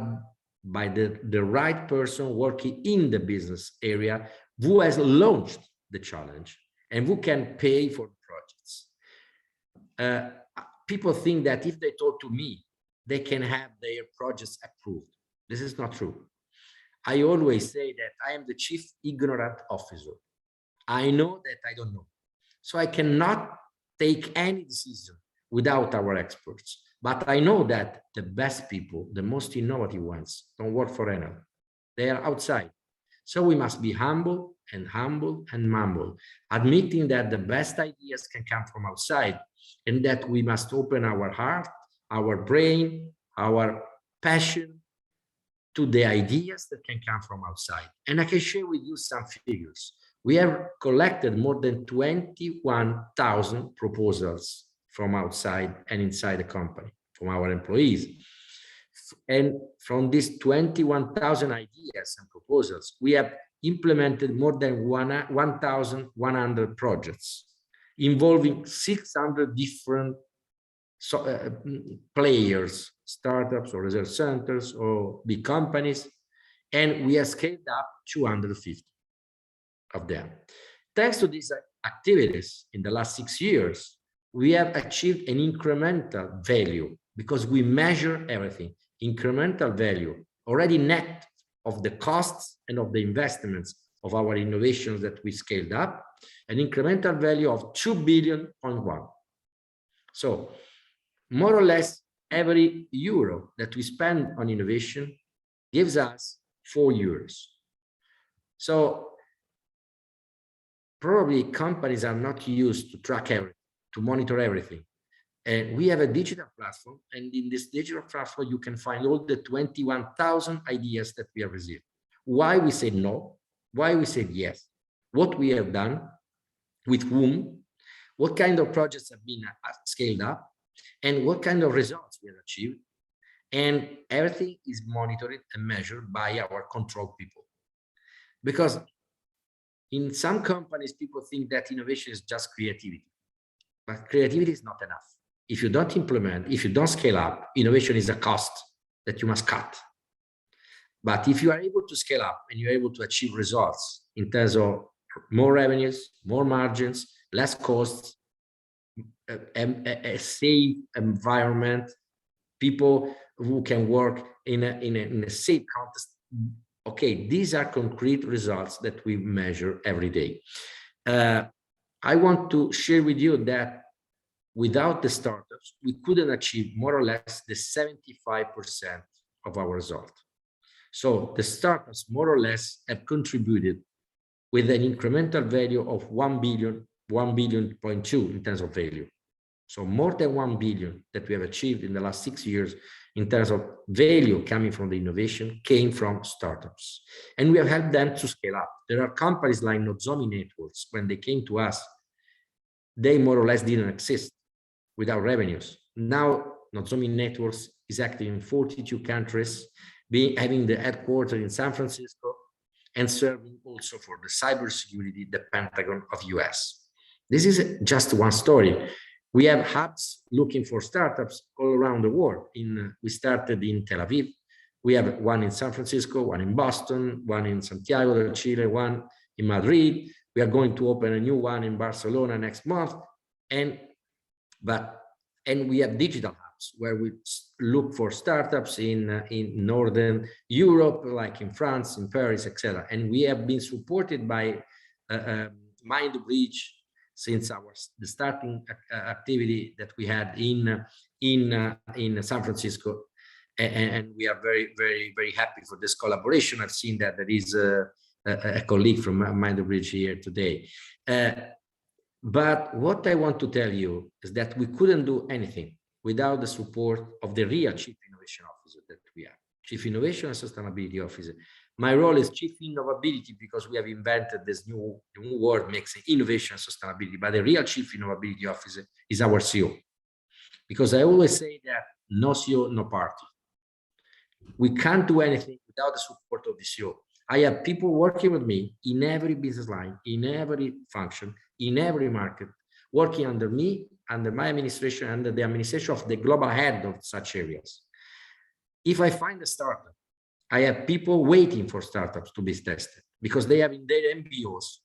by the right person working in the business area who has launched the challenge and who can pay for the projects. People think that if they talk to me, they can have their projects approved. This is not true. I always say that I am the chief ignorant officer. I know that I don't know. So I cannot take any decision without our experts. But I know that the best people, the most innovative ones, don't work for anyone. They are outside. So we must be humble and mumble, admitting that the best ideas can come from outside and that we must open our heart, our brain, our passion to the ideas that can come from outside. And I can share with you some figures. We have collected more than 21,000 proposals from outside and inside the company, from our employees. And from these 21,000 ideas and proposals, we have implemented more than 1,100 projects involving 600 different players, startups or research centers or big companies, and we have scaled up 250 of them. Thanks to these activities in the last 6 years, we have achieved an incremental value because we measure everything. Incremental value already net of the costs and of the investments of our innovations that we scaled up, an incremental value of 2.1 billion. So more or less every euro that we spend on innovation gives us 4 euros. So probably companies are not used to track everything, to monitor everything. And we have a digital platform, and in this digital platform, you can find all the 21,000 ideas that we have received. Why we said no, why we said yes, what we have done, with whom, what kind of projects have been scaled up, and what kind of results we have achieved. And everything is monitored and measured by our control people. Because in some companies, people think that innovation is just creativity, but creativity is not enough. If you don't implement, if you don't scale up, innovation is a cost that you must cut. But if you are able to scale up and you're able to achieve results in terms of more revenues, more margins, less costs, a safe environment, people who can work in a safe context. Okay, these are concrete results that we measure every day. I want to share with you that without the startups, we couldn't achieve more or less the 75% of our result. So the startups more or less have contributed with an incremental value of 1.2 billion in terms of value. So more than 1 billion that we have achieved in the last 6 years in terms of value coming from the innovation came from startups. And we have helped them to scale up. There are companies like Nozomi Networks, when they came to us, they more or less didn't exist without revenues. Now, Nozomi Networks is active in 42 countries, having the headquarters in San Francisco and serving also for the cybersecurity, the Pentagon of US. This is just one story. We have hubs looking for startups all around the world. We started in Tel Aviv. We have one in San Francisco, one in Boston, one in Santiago de Chile, one in Madrid. We are going to open a new one in Barcelona next month. And we have digital hubs where we look for startups in Northern Europe, like in France, in Paris, etc. And we have been supported by Mind the Bridge since the starting activity that we had in San Francisco, and we are very, very, very happy for this collaboration. I've seen that there is a colleague from Mind the Bridge here today. But what I want to tell you is that we couldn't do anything without the support of the real Chief Innovation Officer that we have, Chief Innovation and Sustainability Officer. My role is Chief Innovability because we have invented this new word mixing innovation and sustainability, but the real Chief Innovability Officer is our CEO. Because I always say that no CEO, no party. We can't do anything without the support of the CEO. I have people working with me in every business line, in every function, in every market, working under me, under my administration, under the administration of the global head of such areas. If I find a startup, I have people waiting for startups to be tested because they have in their MBOs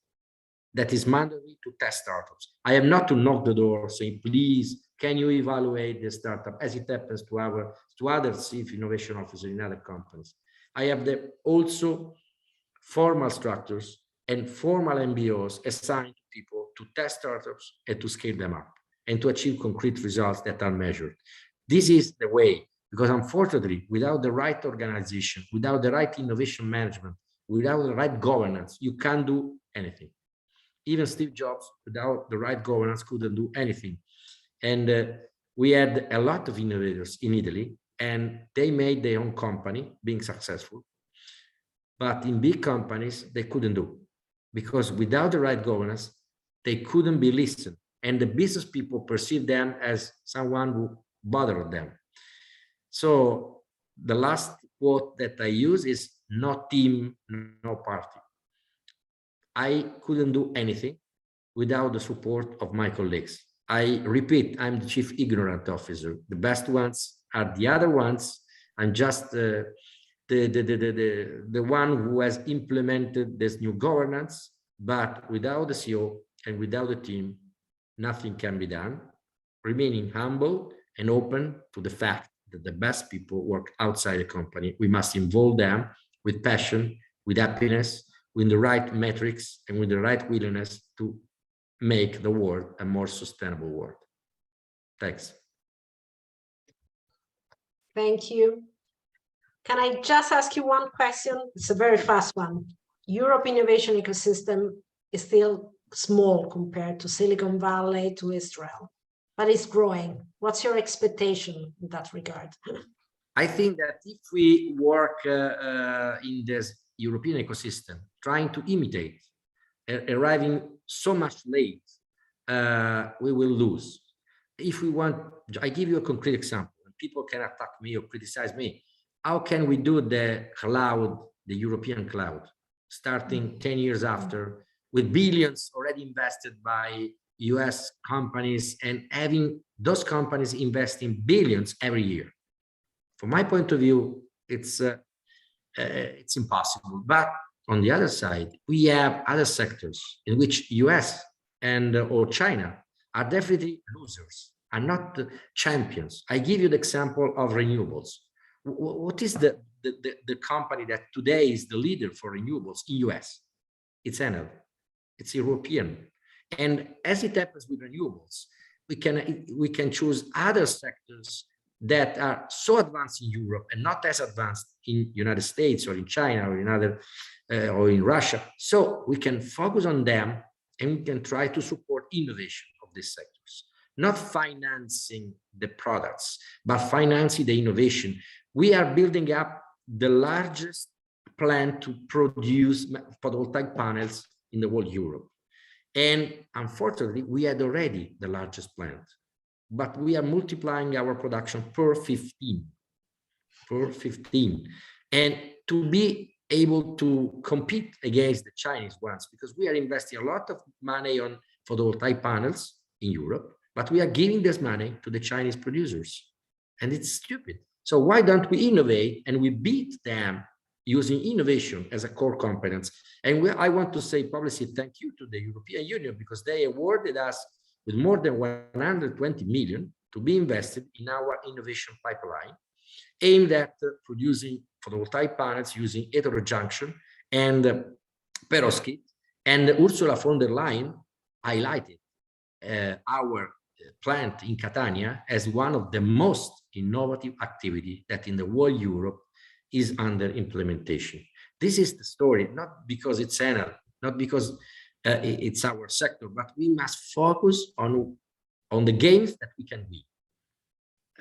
that is mandatory to test startups. I have not to knock the door saying, please, can you evaluate the startup, as it happens to other Chief Innovation Officers in other companies. I have also formal structures and formal MBOs assigned to people to test startups and to scale them up and to achieve concrete results that are measured. This is the way, because unfortunately, without the right organization, without the right innovation management, without the right governance, you can't do anything. Even Steve Jobs, without the right governance, couldn't do anything. And we had a lot of innovators in Italy, and they made their own company, being successful. But in big companies, they couldn't do, because without the right governance, they couldn't be listened. And the business people perceive them as someone who bothered them. So the last quote that I use is no team, no party. I couldn't do anything without the support of my colleagues. I repeat, I'm the Chief Ignorant Officer. The best ones are the other ones. I'm just the one who has implemented this new governance, but without the CEO and without the team, nothing can be done. Remaining humble and open to the fact that the best people work outside the company. We must involve them with passion, with happiness, with the right metrics, and with the right willingness to make the world a more sustainable world. Thanks. Thank you. Can I just ask you one question? It's a very fast one. Europe innovation ecosystem is still small compared to Silicon Valley, to Israel, but it's growing. What's your expectation in that regard? I think that if we work in this European ecosystem, trying to imitate, arriving so much late, we will lose. If we want, I give you a concrete example, and people can attack me or criticize me. How can we do the cloud, the European cloud, starting 10 years after, with billions already invested by US companies and having those companies investing billions every year? From my point of view, it's impossible. But on the other side, we have other sectors in which US and or China are definitely losers, are not the champions. I give you the example of renewables. What is the company that today is the leader for renewables in US? It's Enel. It's European. And as it happens with renewables, we can choose other sectors that are so advanced in Europe and not as advanced in United States or in China or in other or in Russia. So we can focus on them and we can try to support innovation of these sectors, not financing the products, but financing the innovation. We are building up the largest plant to produce photovoltaic panels in the whole Europe. And unfortunately, we had already the largest plant, but we are multiplying our production per 15. And to be able to compete against the Chinese ones, because we are investing a lot of money on photovoltaic panels in Europe, but we are giving this money to the Chinese producers. And it's stupid. So why don't we innovate and we beat them using innovation as a core competence? And I want to say publicly thank you to the European Union, because they awarded us with more than 120 million to be invested in our innovation pipeline, aimed at producing photovoltaic panels using heterojunction and perovskite. And Ursula von der Leyen highlighted our plant in Catania as one of the most innovative activity that in the whole Europe is under implementation. This is the story, not because it's Enel, not because it's our sector, but we must focus on the games that we can win,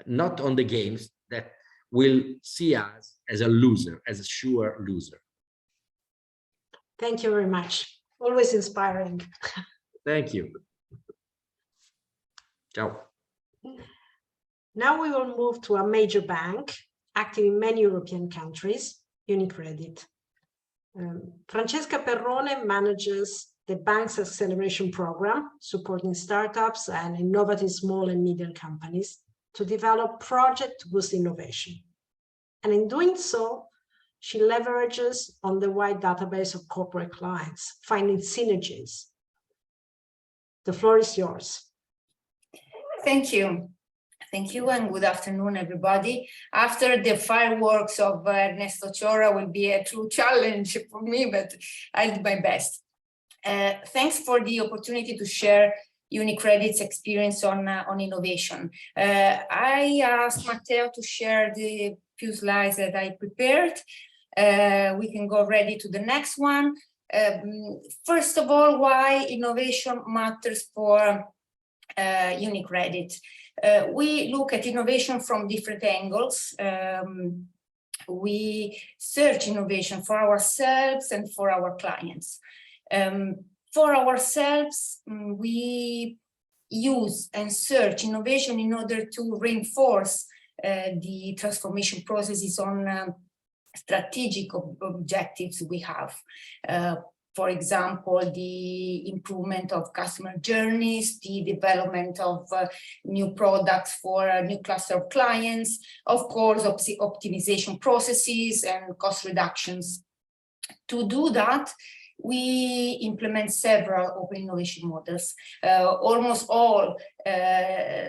not on the games that will see us as a loser, as a sure loser. Thank you very much. Always inspiring. Thank you. Ciao. Now we will move to a major bank active in many European countries, UniCredit. Francesca Perrone manages the bank's acceleration program, supporting startups and innovative small and medium companies to develop projects to boost innovation. And in doing so, she leverages on the wide database of corporate clients, finding synergies. The floor is yours. Thank you. Thank you and good afternoon, everybody. After the fireworks of Ernesto Chora will be a true challenge for me, but I'll do my best. Thanks for the opportunity to share UniCredit's experience on innovation. I asked Matteo to share the few slides that I prepared. We can go ready to the next one. First of all, why innovation matters for UniCredit. We look at innovation from different angles. We search innovation for ourselves and for our clients. For ourselves, we use and search innovation in order to reinforce the transformation processes on strategic objectives we have. For example, the improvement of customer journeys, the development of new products for a new cluster of clients, of course, optimization processes and cost reductions. To do that, we implement several open innovation models, almost all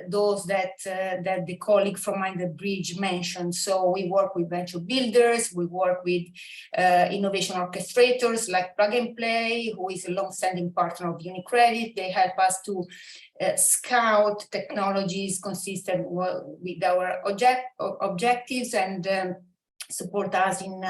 those that the colleague from Mind Bridge mentioned. So we work with venture builders, we work with innovation orchestrators like Plug and Play, who is a long-standing partner of UniCredit. They help us to scout technologies consistent with our objectives and support us in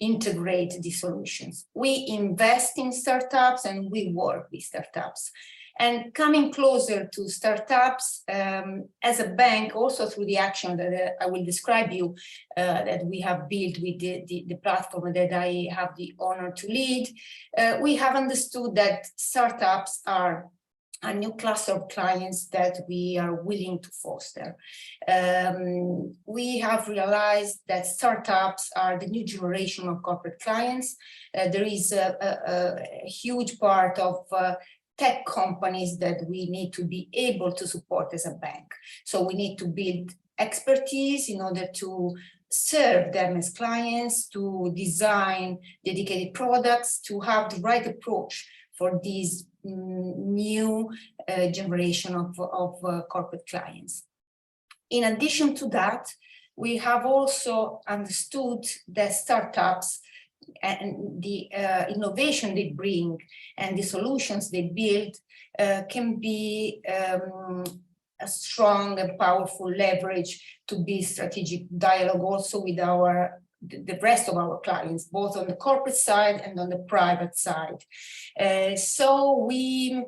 integrate the solutions. We invest in startups and we work with startups. And coming closer to startups, as a bank, also through the action that I will describe you, that we have built with the platform that I have the honor to lead, we have understood that startups are a new class of clients that we are willing to foster. We have realized that startups are the new generation of corporate clients. There is a huge part of tech companies that we need to be able to support as a bank. So we need to build expertise in order to serve them as clients, to design dedicated products, to have the right approach for these new generation of corporate clients. In addition to that, we have also understood that startups and the innovation they bring and the solutions they build can be a strong and powerful leverage to be strategic dialogue also with the rest of our clients, both on the corporate side and on the private side. So we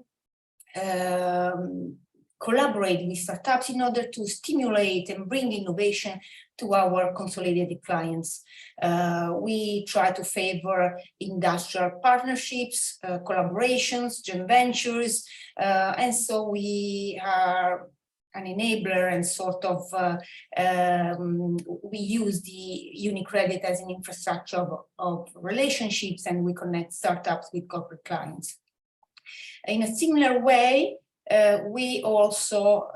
collaborate with startups in order to stimulate and bring innovation to our consolidated clients. We try to favor industrial partnerships, collaborations, joint ventures, and so we are an enabler and sort of, we use the UniCredit as an infrastructure of relationships, and we connect startups with corporate clients. In a similar way, we also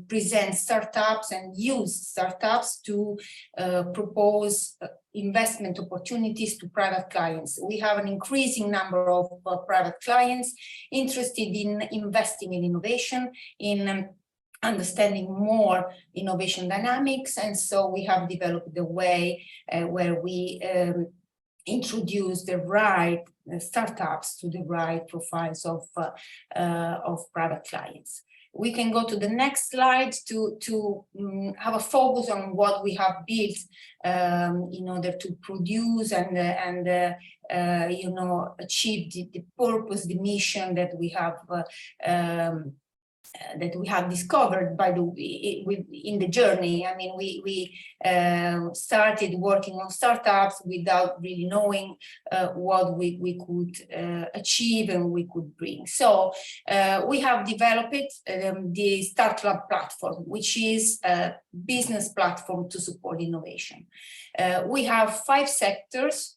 present startups and use startups to propose investment opportunities to private clients. We have an increasing number of private clients interested in investing in innovation, in understanding more innovation dynamics. And so we have developed a way where we introduce the right startups to the right profiles of private clients. We can go to the next slide to have a focus on what we have built in order to produce and achieve the purpose, the mission that we have discovered in the journey. I mean, we started working on startups without really knowing what we could achieve and we could bring. So we have developed the Startup platform, which is a business platform to support innovation. We have 5 sectors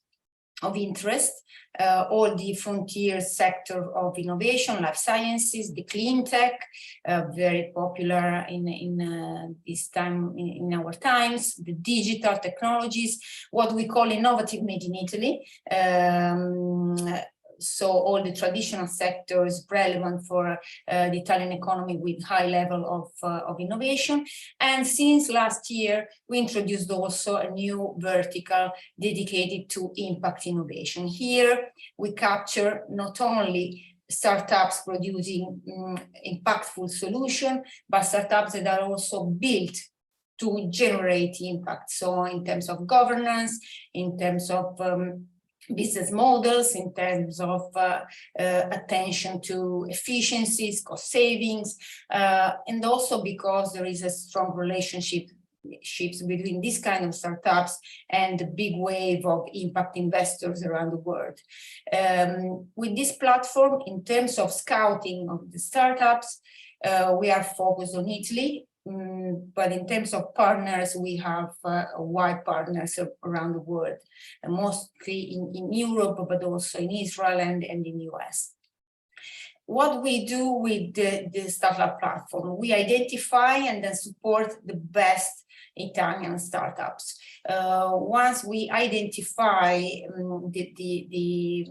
of interest, all the frontier sector of innovation, life sciences, the clean tech, very popular in this time, in our times, the digital technologies, what we call innovative made in Italy. So all the traditional sectors relevant for the Italian economy with high level of innovation. And since last year, we introduced also a new vertical dedicated to impact innovation. Here, we capture not only startups producing impactful solutions, but startups that are also built to generate impact. So in terms of governance, in terms of business models, in terms of attention to efficiencies, cost savings, and also because there is a strong relationship between this kind of startups and the big wave of impact investors around the world. With this platform, in terms of scouting of the startups, we are focused on Italy. But in terms of partners, we have wide partners around the world, mostly in Europe, but also in Israel and in the US. What we do with the Startup platform, we identify and then support the best Italian startups. Once we identify the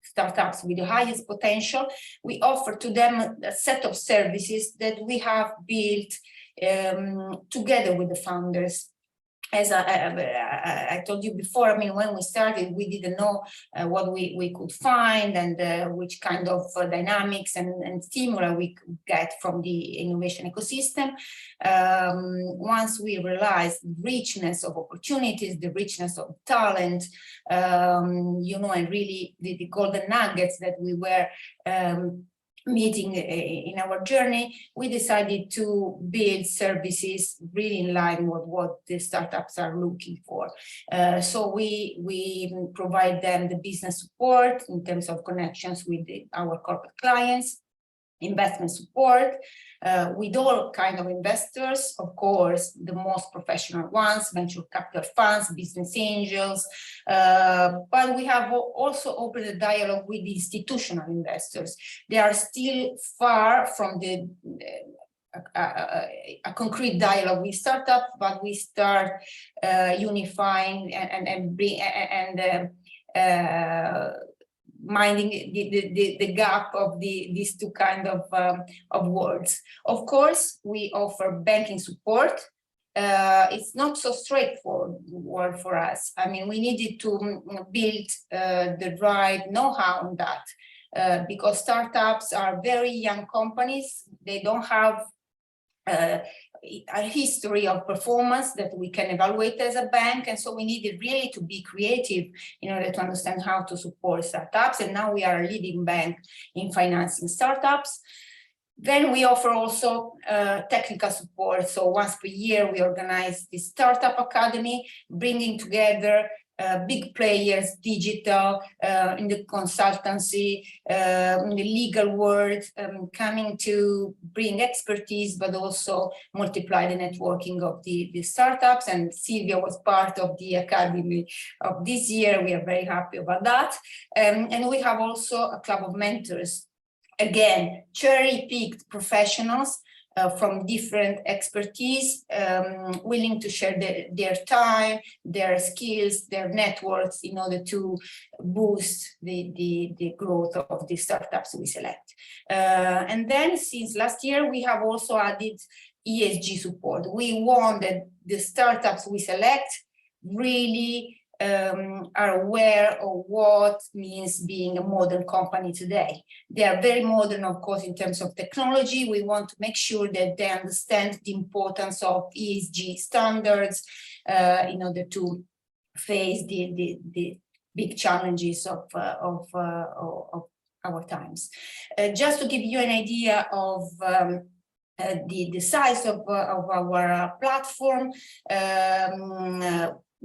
startups with the highest potential, we offer to them a set of services that we have built together with the founders. As I told you before, I mean, when we started, we didn't know what we could find and which kind of dynamics and stimuli we could get from the innovation ecosystem. Once we realized the richness of opportunities, the richness of talent, and really the golden nuggets that we were meeting in our journey, we decided to build services really in line with what the startups are looking for. So we provide them the business support in terms of connections with our corporate clients, investment support with all kinds of investors, of course, the most professional ones, venture capital funds, business angels, but we have also opened a dialogue with institutional investors. They are still far from a concrete dialogue with startups, but we start unifying and minding the gap of these two kind of worlds. Of course, we offer banking support. It's not so straightforward for us. I mean, we needed to build the right know-how on that because startups are very young companies. They don't have a history of performance that we can evaluate as a bank, and so we needed really to be creative in order to understand how to support startups, and now we are a leading bank in financing startups. Then we offer also technical support. So once per year, we organize the Startup Academy, bringing together big players, digital, in the consultancy, in the legal world, coming to bring expertise, but also multiply the networking of the startups. And Silvia was part of the academy of this year. We are very happy about that. And we have also a club of mentors. Again, cherry-picked professionals from different expertise, willing to share their time, their skills, their networks in order to boost the growth of the startups we select. And then since last year, we have also added ESG support. We want that the startups we select really are aware of what means being a modern company today. They are very modern, of course, in terms of technology. We want to make sure that they understand the importance of ESG standards in order to face the big challenges of our times. Just to give you an idea of the size of our platform,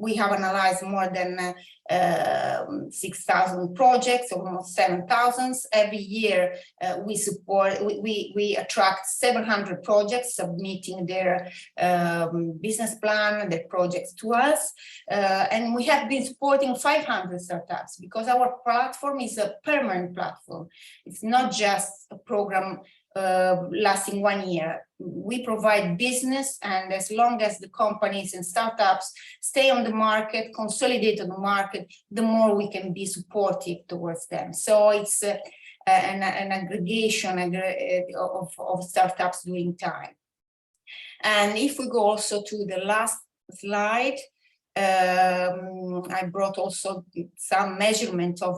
we have analyzed more than 6,000 projects, almost 7,000. Every year, we attract 700 projects submitting their business plan, their projects to us. And we have been supporting 500 startups because our platform is a permanent platform. It's not just a program lasting 1 year. We provide business, and as long as the companies and startups stay on the market, consolidate on the market, the more we can be supportive towards them. So it's an aggregation of startups doing time. And if we go also to the last slide, I brought also some measurement of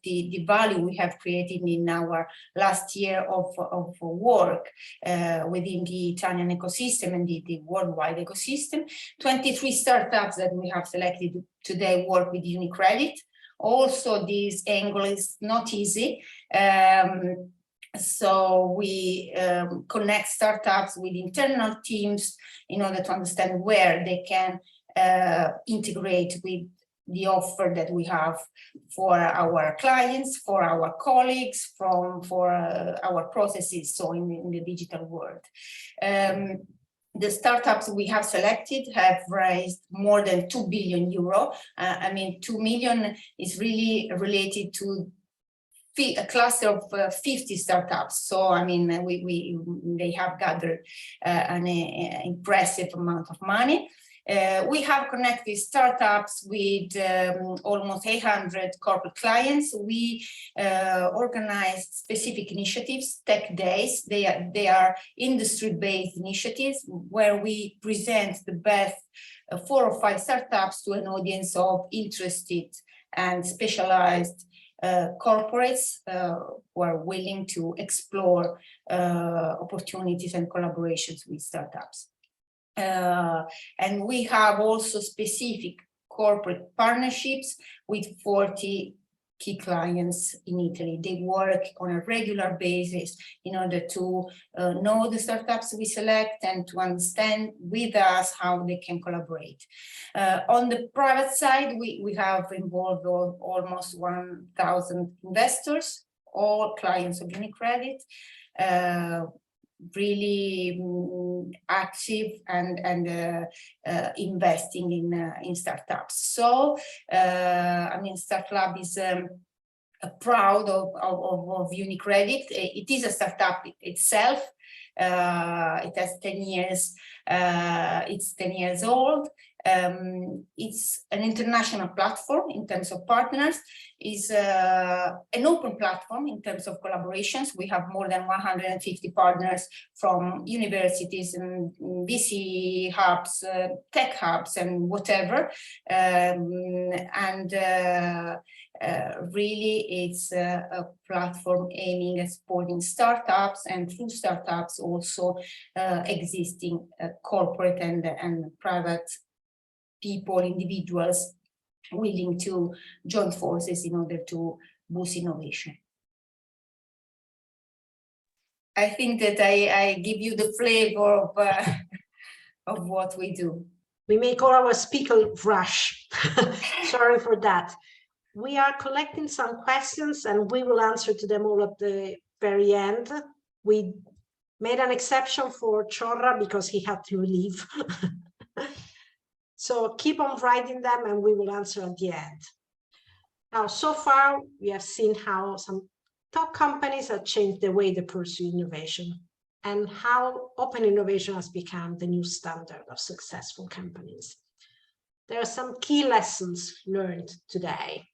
the value we have created in our last year of work within the Italian ecosystem and the worldwide ecosystem. 23 startups that we have selected today work with UniCredit. Also, this angle is not easy. So we connect startups with internal teams in order to understand where they can integrate with the offer that we have for our clients, for our colleagues, for our processes, so in the digital world. The startups we have selected have raised more than 2 billion euro. I mean, 2 million is really related to a cluster of 50 startups. So, I mean, they have gathered an impressive amount of money. We have connected startups with almost 800 corporate clients. We organized specific initiatives, tech days. They are industry-based initiatives where we present the best 4 or 5 startups to an audience of interested and specialized corporates who are willing to explore opportunities and collaborations with startups. And we have also specific corporate partnerships with 40 key clients in Italy. They work on a regular basis in order to know the startups we select and to understand with us how they can collaborate. On the private side, we have involved almost 1,000 investors, all clients of UniCredit. Really active and investing in startups. So, I mean, StartLab is proud of UniCredit. It is a startup itself. It has 10 years. It's 10 years old. It's an international platform in terms of partners. It's an open platform in terms of collaborations. We have more than 150 partners from universities and VC hubs, tech hubs, and whatever. Really, it's a platform aiming at supporting startups, and through startups also existing corporate and private people, individuals willing to join forces in order to boost innovation. I think that I give you the flavor of what we do. We make all our speaker rush. Sorry for that. We are collecting some questions and we will answer to them all at the very end. We made an exception for Chorra because he had to leave. So keep on writing them and we will answer at the end. Now, so far, we have seen how some top companies have changed the way they pursue innovation and how open innovation has become the new standard of successful companies. There are some key lessons learned today.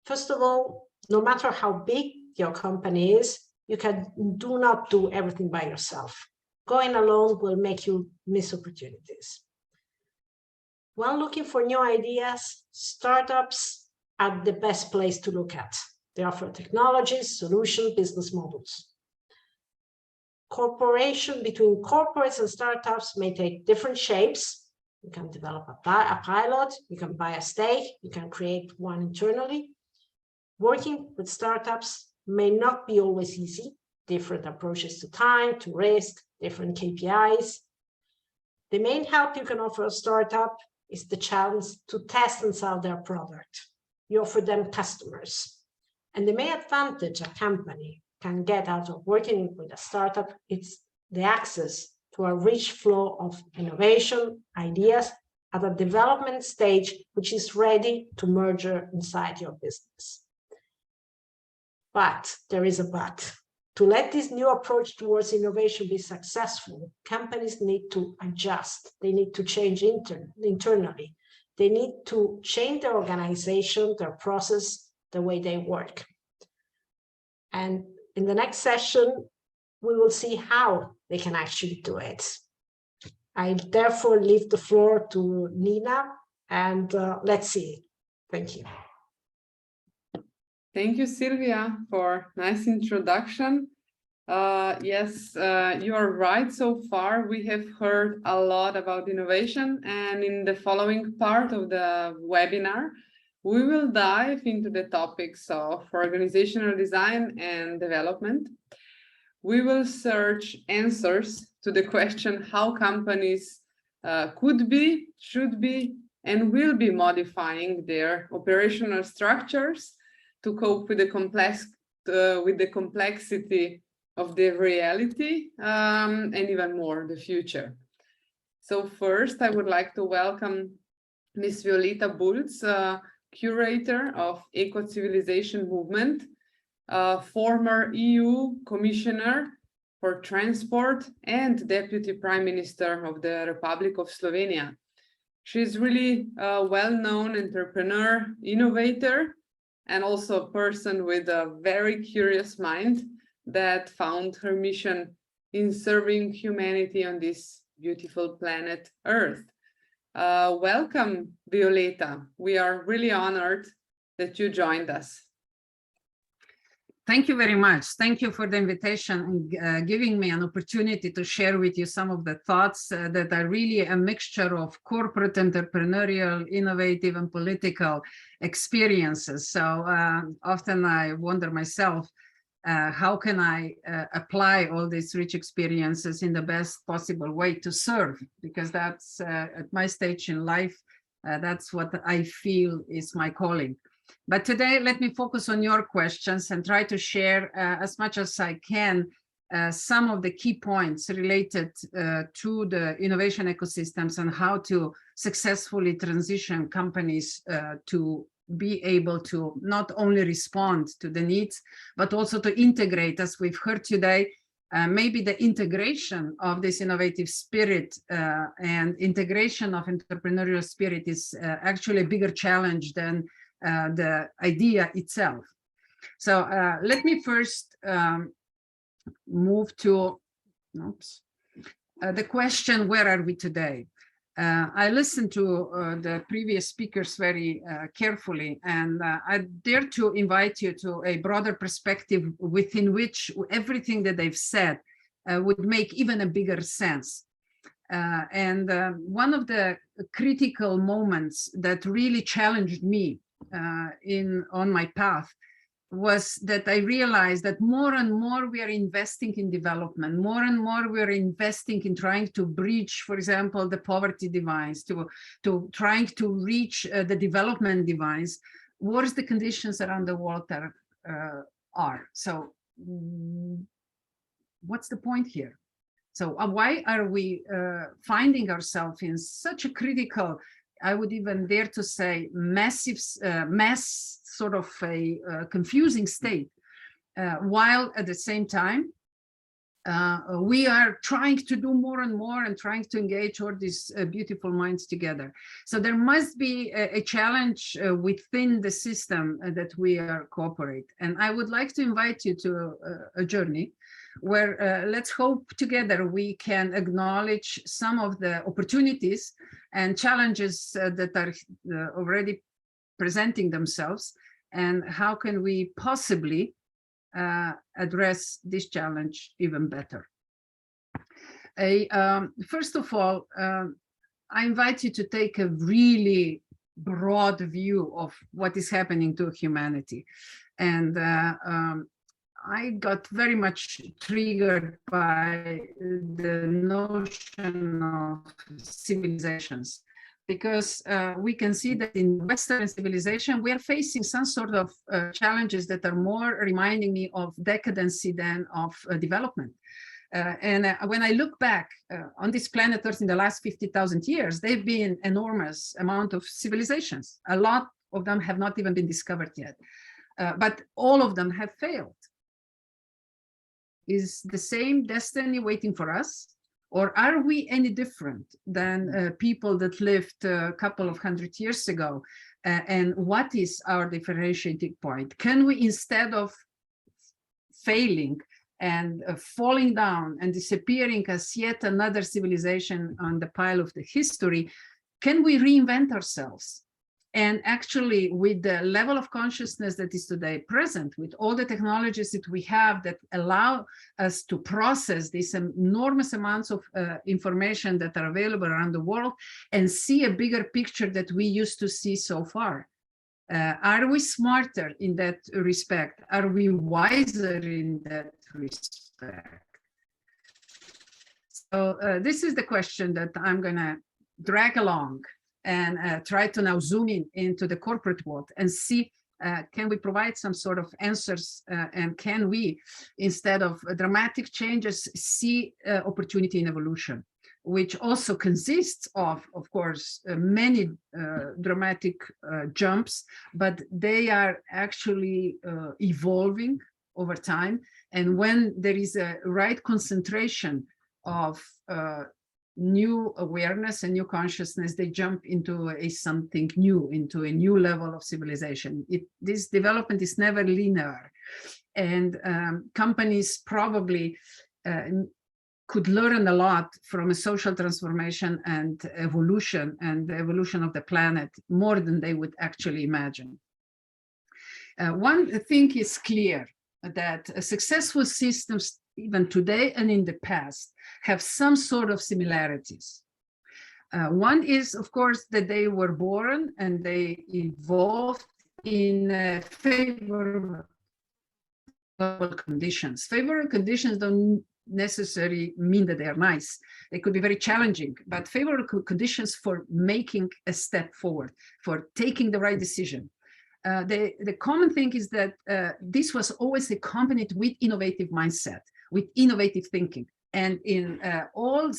First of all, no matter how big your company is, you do not do everything by yourself. Going alone will make you miss opportunities. When looking for new ideas, startups are the best place to look at. They offer technologies, solutions, business models. Cooperation between corporates and startups may take different shapes. You can develop a pilot, you can buy a stake, you can create one internally. Working with startups may not be always easy. Different approaches to time, to risk, different KPIs. The main help you can offer a startup is the chance to test and sell their product. You offer them customers. And the main advantage a company can get out of working with a startup is the access to a rich flow of innovation, ideas at a development stage, which is ready to merge inside your business. But there is a but. To let this new approach towards innovation be successful, companies need to adjust. They need to change internally. They need to change their organization, their process, the way they work. And in the next session, we will see how they can actually do it. I therefore leave the floor to Nina, and let's see. Thank you. Thank you, Silvia, for nice introduction. Yes, you are right. So far, we have heard a lot about innovation, and in the following part of the webinar, we will dive into the topics of organizational design and development. We will search answers to the question how companies could be, should be, and will be modifying their operational structures to cope with the complexity of the reality and even more the future. So first, I would like to welcome Ms. Violeta Bulc, curator of Eco-Civilization Movement, former EU Commissioner for Transport and Deputy Prime Minister of the Republic of Slovenia. She's really a well-known entrepreneur, innovator, and also a person with a very curious mind that found her mission in serving humanity on this beautiful planet Earth. Welcome, Violeta. We are really honored that you joined us. Thank you very much. Thank you for the invitation and giving me an opportunity to share with you some of the thoughts that are really a mixture of corporate, entrepreneurial, innovative, and political experiences. So often I wonder myself, how can I apply all these rich experiences in the best possible way to serve? Because that's at my stage in life, that's what I feel is my calling. But today, let me focus on your questions and try to share as much as I can some of the key points related to the innovation ecosystems and how to successfully transition companies to be able to not only respond to the needs, but also to integrate, as we've heard today, maybe the integration of this innovative spirit and integration of entrepreneurial spirit is actually a bigger challenge than the idea itself. So let me first move to the question, where are we today? I listened to the previous speakers very carefully, and I dare to invite you to a broader perspective within which everything that they've said would make even a bigger sense. And one of the critical moments that really challenged me on my path was that I realized that more and more we are investing in development, more and more we are investing in trying to bridge, for example, the poverty divides, to trying to reach the development divides, worse the conditions around the world are. So what's the point here? So why are we finding ourselves in such a critical, I would even dare to say, massive, mass sort of a confusing state, while at the same time, we are trying to do more and more and trying to engage all these beautiful minds together. So there must be a challenge within the system that we are cooperate. And I would like to invite you to a journey where let's hope together we can acknowledge some of the opportunities and challenges that are already presenting themselves, and how can we possibly address this challenge even better. First of all, I invite you to take a really broad view of what is happening to humanity. And I got very much triggered by the notion of civilizations, because we can see that in Western civilization, we are facing some sort of challenges that are more reminding me of decadency than of development. And when I look back on this planet Earth in the last 50,000 years, there have been enormous amount of civilizations. A lot of them have not even been discovered yet, but all of them have failed. Is the same destiny waiting for us? Or are we any different than people that lived a couple of hundred years ago? And what is our differentiating point? Can we, instead of failing and falling down and disappearing as yet another civilization on the pile of the history, can we reinvent ourselves? And actually, with the level of consciousness that is today present, with all the technologies that we have that allow us to process these enormous amounts of information that are available around the world and see a bigger picture that we used to see so far. Are we smarter in that respect? Are we wiser in that respect? So this is the question that I'm going to drag along and try to now zoom in into the corporate world and see, can we provide some sort of answers, and can we, instead of dramatic changes, see opportunity in evolution, which also consists of course, many dramatic jumps, but they are actually evolving over time. And when there is a right concentration of new awareness and new consciousness, they jump into something new, into a new level of civilization. This development is never linear, and companies probably could learn a lot from a social transformation and evolution, and the evolution of the planet, more than they would actually imagine. One thing is clear, that successful systems, even today and in the past, have some sort of similarities. One is, of course, that they were born and they evolved in favorable conditions. Favorable conditions don't necessarily mean that they are nice. They could be very challenging, but favorable conditions for making a step forward, for taking the right decision. The common thing is that this was always accompanied with innovative mindset, with innovative thinking. And in all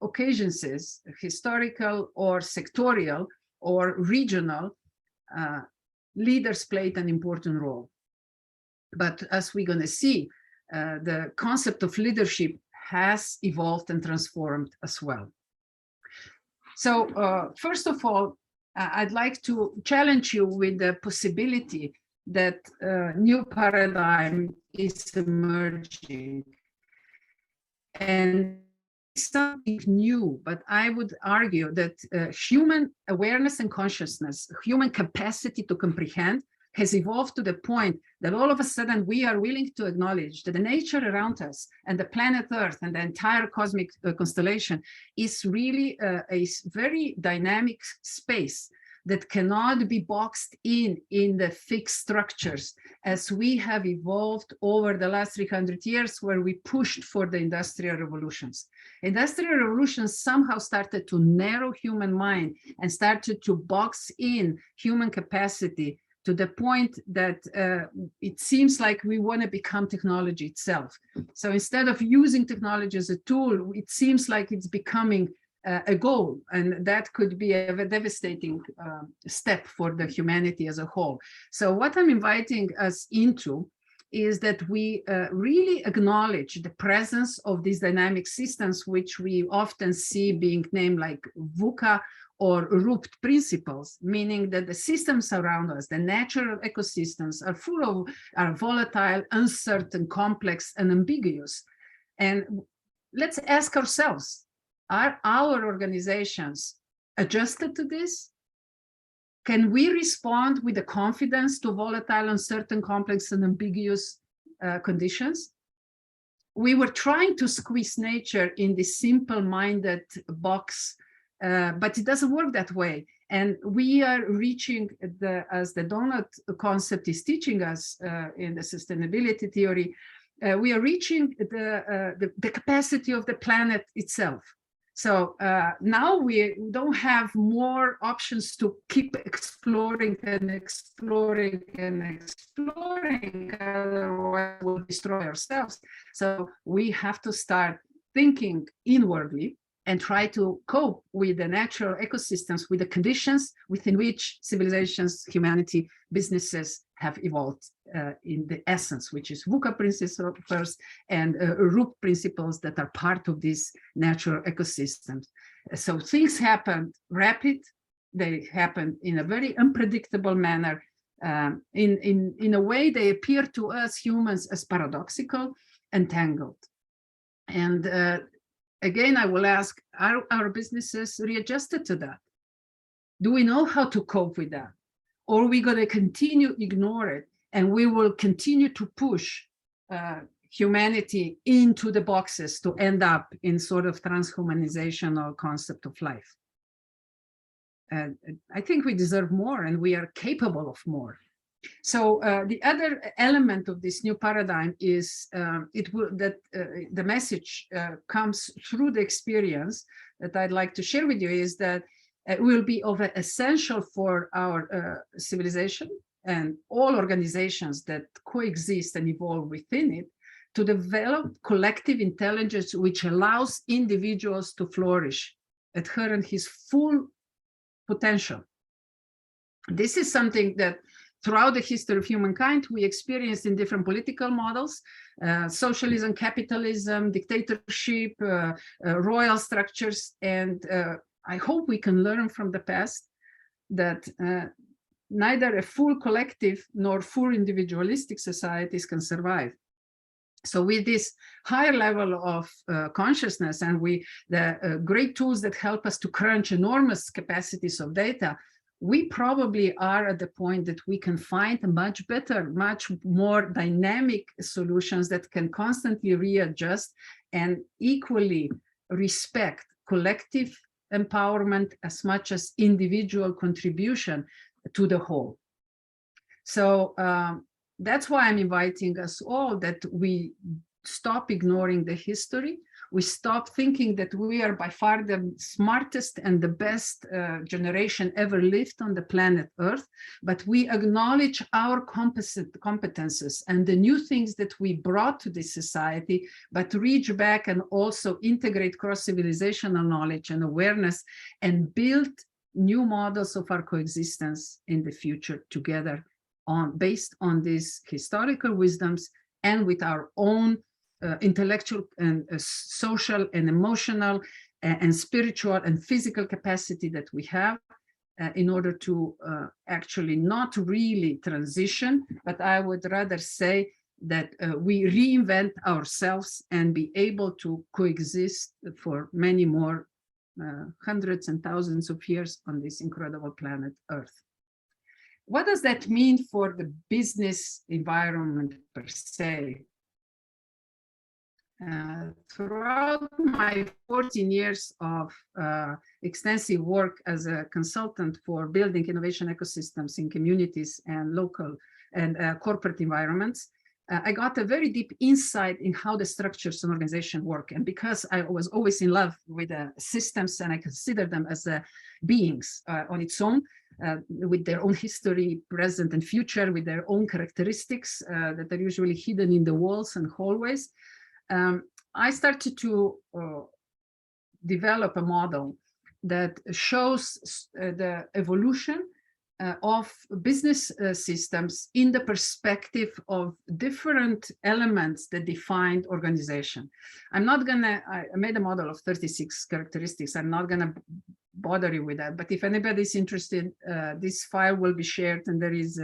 occasions, historical or sectorial or regional, leaders played an important role. But as we're going to see, the concept of leadership has evolved and transformed as well. So first of all, I'd like to challenge you with the possibility that a new paradigm is emerging. And something new, but I would argue that human awareness and consciousness, human capacity to comprehend, has evolved to the point that all of a sudden we are willing to acknowledge that the nature around us and the planet Earth and the entire cosmic constellation is really a very dynamic space that cannot be boxed in the fixed structures as we have evolved over the last 300 years, where we pushed for the industrial revolutions. Industrial revolutions somehow started to narrow human mind and started to box in human capacity to the point that it seems like we want to become technology itself. So instead of using technology as a tool, it seems like it's becoming a goal, and that could be a devastating step for the humanity as a whole. So what I'm inviting us into is that we really acknowledge the presence of these dynamic systems, which we often see being named like VUCA or RUPT principles, meaning that the systems around us, the natural ecosystems, are volatile, uncertain, complex, and ambiguous. And let's ask ourselves, are our organizations adjusted to this? Can we respond with the confidence to volatile, uncertain, complex, and ambiguous conditions? We were trying to squeeze nature in this simple-minded box, but it doesn't work that way. And we are reaching, as the donut concept is teaching us in the sustainability theory, we are reaching the capacity of the planet itself. So now we don't have more options to keep exploring and exploring and exploring, otherwise we'll destroy ourselves. So we have to start thinking inwardly and try to cope with the natural ecosystems, with the conditions within which civilizations, humanity, businesses have evolved in the essence, which is VUCA principles first, and RUP principles that are part of these natural ecosystems. So things happen rapid, they happen in a very unpredictable manner. In a way, they appear to us humans as paradoxical and tangled. And again, I will ask, are our businesses readjusted to that? Do we know how to cope with that? Or are we going to continue ignore it, and we will continue to push humanity into the boxes to end up in sort of transhumanizational concept of life? I think we deserve more, and we are capable of more. So the other element of this new paradigm is the message comes through the experience that I'd like to share with you, is that it will be of essential for our civilization and all organizations that coexist and evolve within it to develop collective intelligence which allows individuals to flourish at her and his full potential. This is something that throughout the history of humankind, we experienced in different political models, socialism, capitalism, dictatorship, royal structures. And I hope we can learn from the past that neither a full collective nor full individualistic societies can survive. So with this higher level of consciousness and the great tools that help us to crunch enormous capacities of data, we probably are at the point that we can find a much better, much more dynamic solutions that can constantly readjust and equally respect collective empowerment as much as individual contribution to the whole. So that's why I'm inviting us all that we stop ignoring the history. We stop thinking that we are by far the smartest and the best generation ever lived on the planet Earth, but we acknowledge our competences and the new things that we brought to this society, but reach back and also integrate cross-civilizational knowledge and awareness and build new models of our coexistence in the future together based on these historical wisdoms and with our own intellectual and social and emotional and spiritual and physical capacity that we have in order to actually not really transition, but I would rather say that we reinvent ourselves and be able to coexist for many more hundreds and thousands of years on this incredible planet Earth. What does that mean for the business environment per se? Throughout my 14 years of extensive work as a consultant for building innovation ecosystems in communities and local and corporate environments, I got a very deep insight in how the structures and organization work. And because I was always in love with the systems and I consider them as beings on its own, with their own history, present and future, with their own characteristics that are usually hidden in the walls and hallways, I started to develop a model that shows the evolution of business systems in the perspective of different elements that defined organization. I made a model of 36 characteristics. I'm not gonna bother you with that, but if anybody is interested, this file will be shared and there is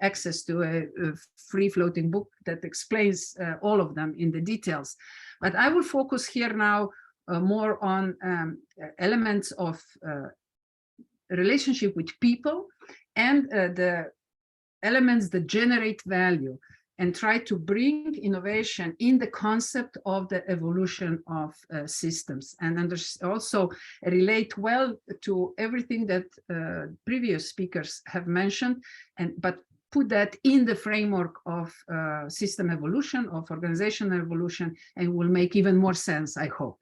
access to a free floating book that explains all of them in the details. But I will focus here now more on elements of relationship with people and the elements that generate value, and try to bring innovation in the concept of the evolution of systems, and also relate well to everything that previous speakers have mentioned, but put that in the framework of system evolution, of organizational evolution, and will make even more sense, I hope.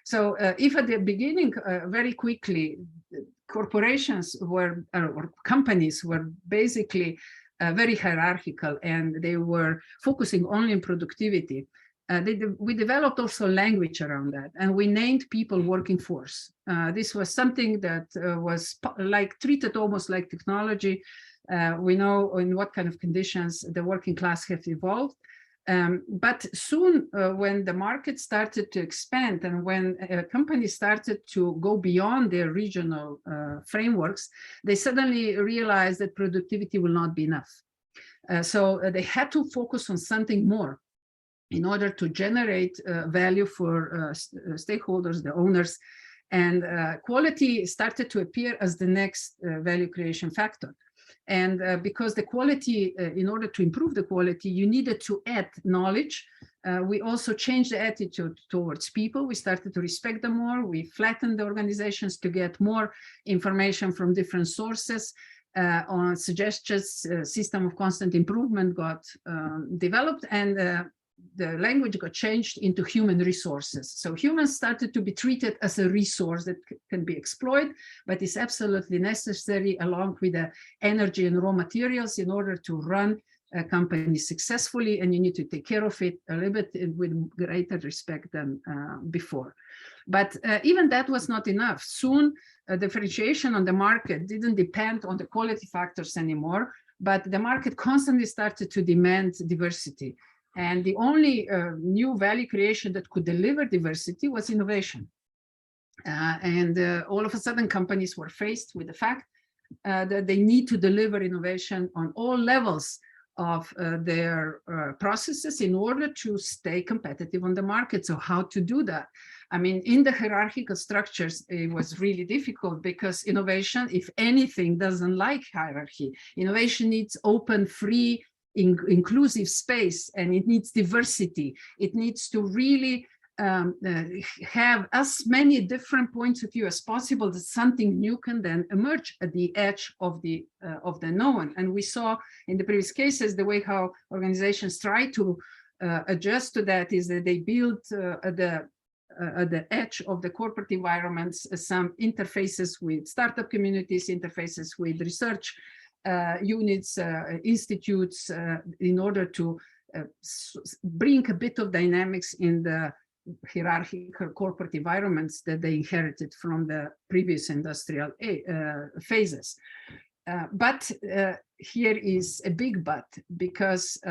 So if at the beginning, very quickly, corporations were, or companies were basically very hierarchical and they were focusing only on productivity, we developed also language around that, and we named people working force. This was something that was treated almost like technology. We know in what kind of conditions the working class have evolved. But soon when the market started to expand and when companies started to go beyond their regional frameworks, they suddenly realized that productivity will not be enough. So they had to focus on something more in order to generate value for stakeholders, the owners, and quality started to appear as the next value creation factor. And because the quality, in order to improve the quality, you needed to add knowledge. We also changed the attitude towards people. We started to respect them more. We flattened the organizations to get more information from different sources. On suggestions, system of constant improvement got developed, and the language got changed into human resources. So humans started to be treated as a resource that can be exploited, but is absolutely necessary along with the energy and raw materials in order to run a company successfully, and you need to take care of it a little bit with greater respect than before. But even that was not enough. Soon, differentiation on the market didn't depend on the quality factors anymore, but the market constantly started to demand diversity. And the only new value creation that could deliver diversity was innovation. All of a sudden, companies were faced with the fact that they need to deliver innovation on all levels of their processes in order to stay competitive on the market. So how to do that? I mean, in the hierarchical structures, it was really difficult because innovation, if anything, doesn't like hierarchy. Innovation needs open, free, inclusive space, and it needs diversity. It needs to really have as many different points of view as possible, that something new can then emerge at the edge of the known. And we saw in the previous cases the way how organizations try to adjust to that is that they build at the edge of the corporate environments some interfaces with startup communities, interfaces with research units, institutes, in order to bring a bit of dynamics in the hierarchical corporate environments that they inherited from the previous industrial phases. But here is a big but, because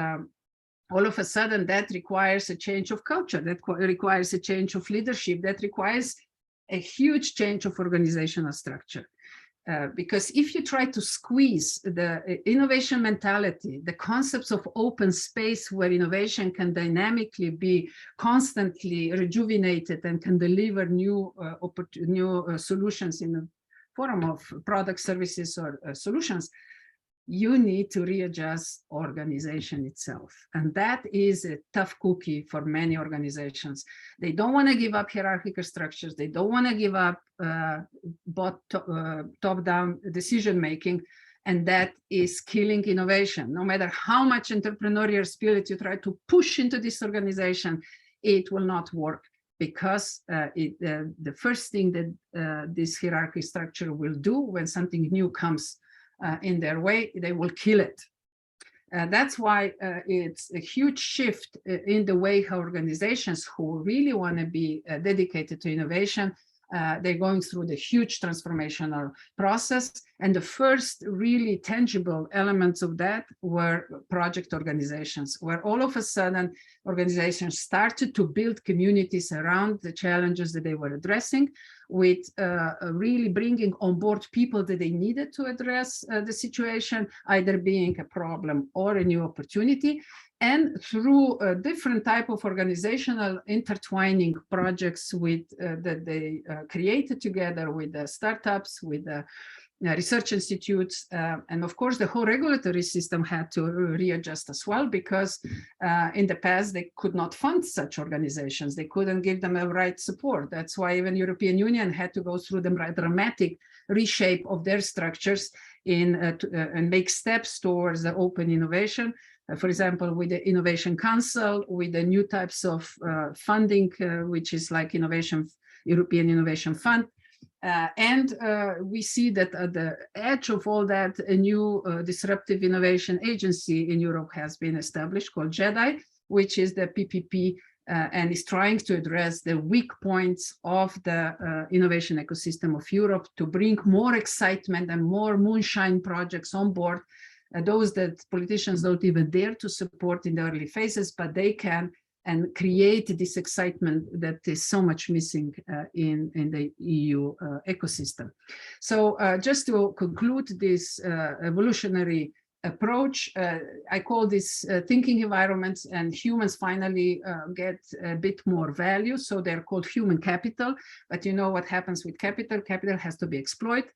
all of a sudden that requires a change of culture, that requires a change of leadership, that requires a huge change of organizational structure. Because if you try to squeeze the innovation mentality, the concepts of open space where innovation can dynamically be constantly rejuvenated and can deliver new solutions in the form of products, services, or solutions, you need to readjust organization itself. And that is a tough cookie for many organizations. They don't want to give up hierarchical structures. They don't want to give up top-down decision-making. And that is killing innovation. No matter how much entrepreneurial spirit you try to push into this organization, it will not work, because the first thing that this hierarchy structure will do when something new comes in their way, they will kill it. That's why it's a huge shift in the way how organizations who really want to be dedicated to innovation, they're going through the huge transformational process. And the first really tangible elements of that were project organizations, where all of a sudden organizations started to build communities around the challenges that they were addressing, with really bringing on board people that they needed to address the situation, either being a problem or a new opportunity. And through a different type of organizational intertwining projects with that they created together with the startups, with the research institutes, and of course the whole regulatory system had to readjust as well, because in the past they could not fund such organizations. They couldn't give them a right support. That's why even European Union had to go through the dramatic reshape of their structures and make steps towards the open innovation. For example, with the Innovation Council, with the new types of funding, which is like European Innovation Fund. And we see that at the edge of all that, a new disruptive innovation agency in Europe has been established called JEDI, which is the PPP, and is trying to address the weak points of the innovation ecosystem of Europe to bring more excitement and more moonshine projects on board. Those that politicians don't even dare to support in the early phases, but they can, and create this excitement that is so much missing in the EU ecosystem. So just to conclude this evolutionary approach, I call this thinking environments, and humans finally get a bit more value. So they're called human capital, but you know what happens with capital? Capital has to be exploited.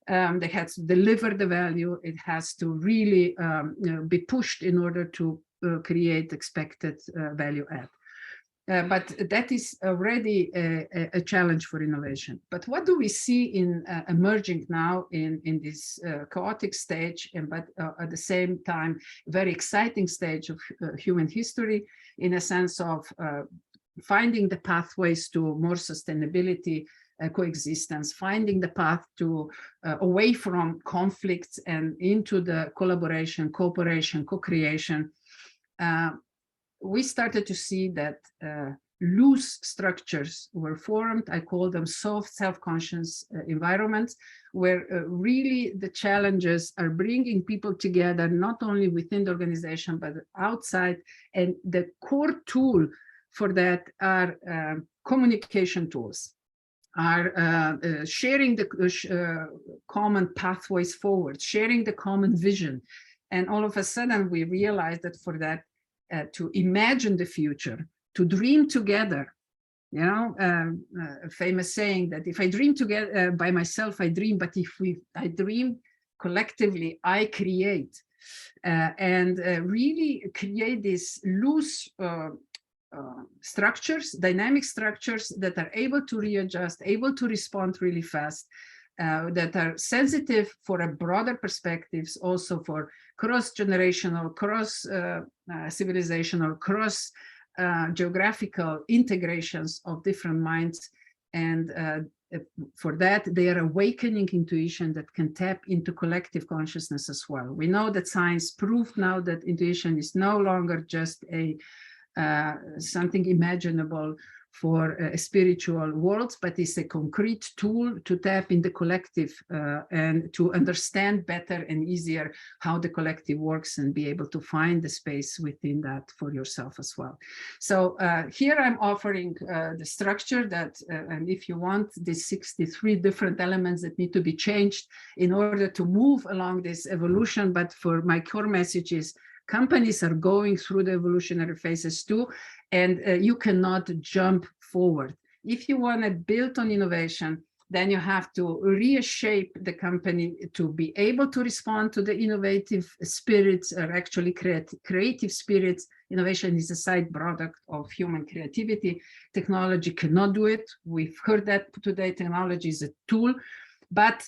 They have to deliver the value. It has to really be pushed in order to create expected value add. But that is already a challenge for innovation. But what do we see in emerging now in this chaotic stage, but at the same time, very exciting stage of human history, in a sense of finding the pathways to more sustainability, coexistence, finding the path to away from conflicts and into the collaboration, cooperation, co-creation. We started to see that loose structures were formed. I call them soft, self-conscious environments, where really the challenges are bringing people together, not only within the organization, but outside. And the core tool for that are communication tools, are sharing the common pathways forward, sharing the common vision. And all of a sudden, we realized that for that, to imagine the future, to dream together, you know, a famous saying that if I dream together by myself, I dream, but if I dream collectively, I create. And really create these loose structures, dynamic structures that are able to readjust, able to respond really fast, that are sensitive for a broader perspectives, also for cross-generational, cross-civilizational, cross-geographical integrations of different minds. And for that, they are awakening intuition that can tap into collective consciousness as well. We know that science proved now that intuition is no longer just a something imaginable for a spiritual world, but it's a concrete tool to tap in the collective and to understand better and easier how the collective works, and be able to find the space within that for yourself as well. So here I'm offering the structure that, and if you want, these 63 different elements that need to be changed in order to move along this evolution. But for my core message is, companies are going through the evolutionary phases too, and you cannot jump forward. If you want to build on innovation, Then you have to reshape the company to be able to respond to the innovative spirits, or actually creative spirits. Innovation is a side product of human creativity. Technology cannot do it. We've heard that today. Technology is a tool, but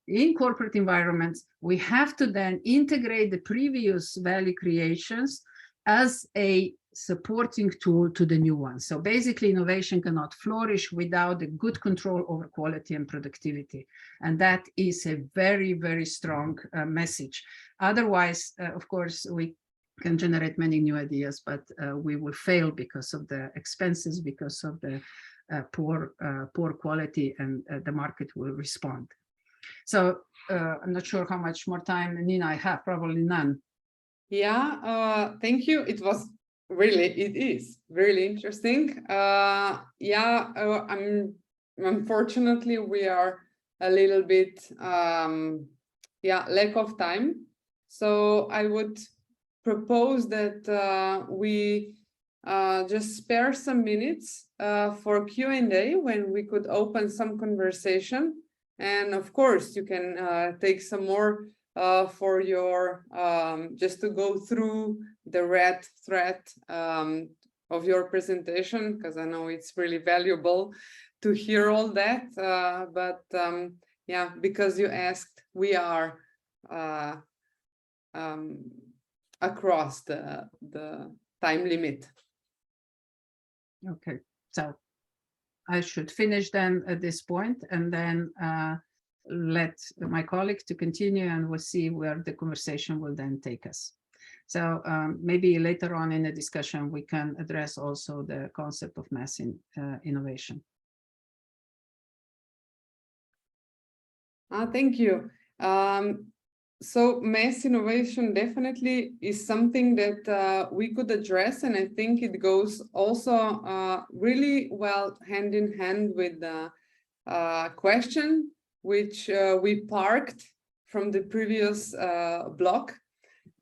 in corporate environments, we have to then integrate the previous value creations as a supporting tool to the new one. So basically, innovation cannot flourish without a good control over quality and productivity. And that is a very, very strong message. Otherwise, of course, we can generate many new ideas, but we will fail because of the expenses, because of the poor quality, and the market will respond. So I'm not sure how much more time, Nina, I have, probably none. Yeah, thank you. It is really interesting. Unfortunately, we are a little bit, lack of time. So I would propose that we just spare some minutes for Q&A, when we could open some conversation. And of course, you can take some more for your, just to go through the red thread of your presentation, because I know it's really valuable to hear all that. Because you asked, we are across the time limit. Okay, so I should finish then at this point, and then let my colleagues to continue, and we'll see where the conversation will then take us. So maybe later on in the discussion, we can address also the concept of mass innovation. Thank you. So mass innovation definitely is something that we could address, and I think it goes also really well hand in hand with the question which we parked from the previous block.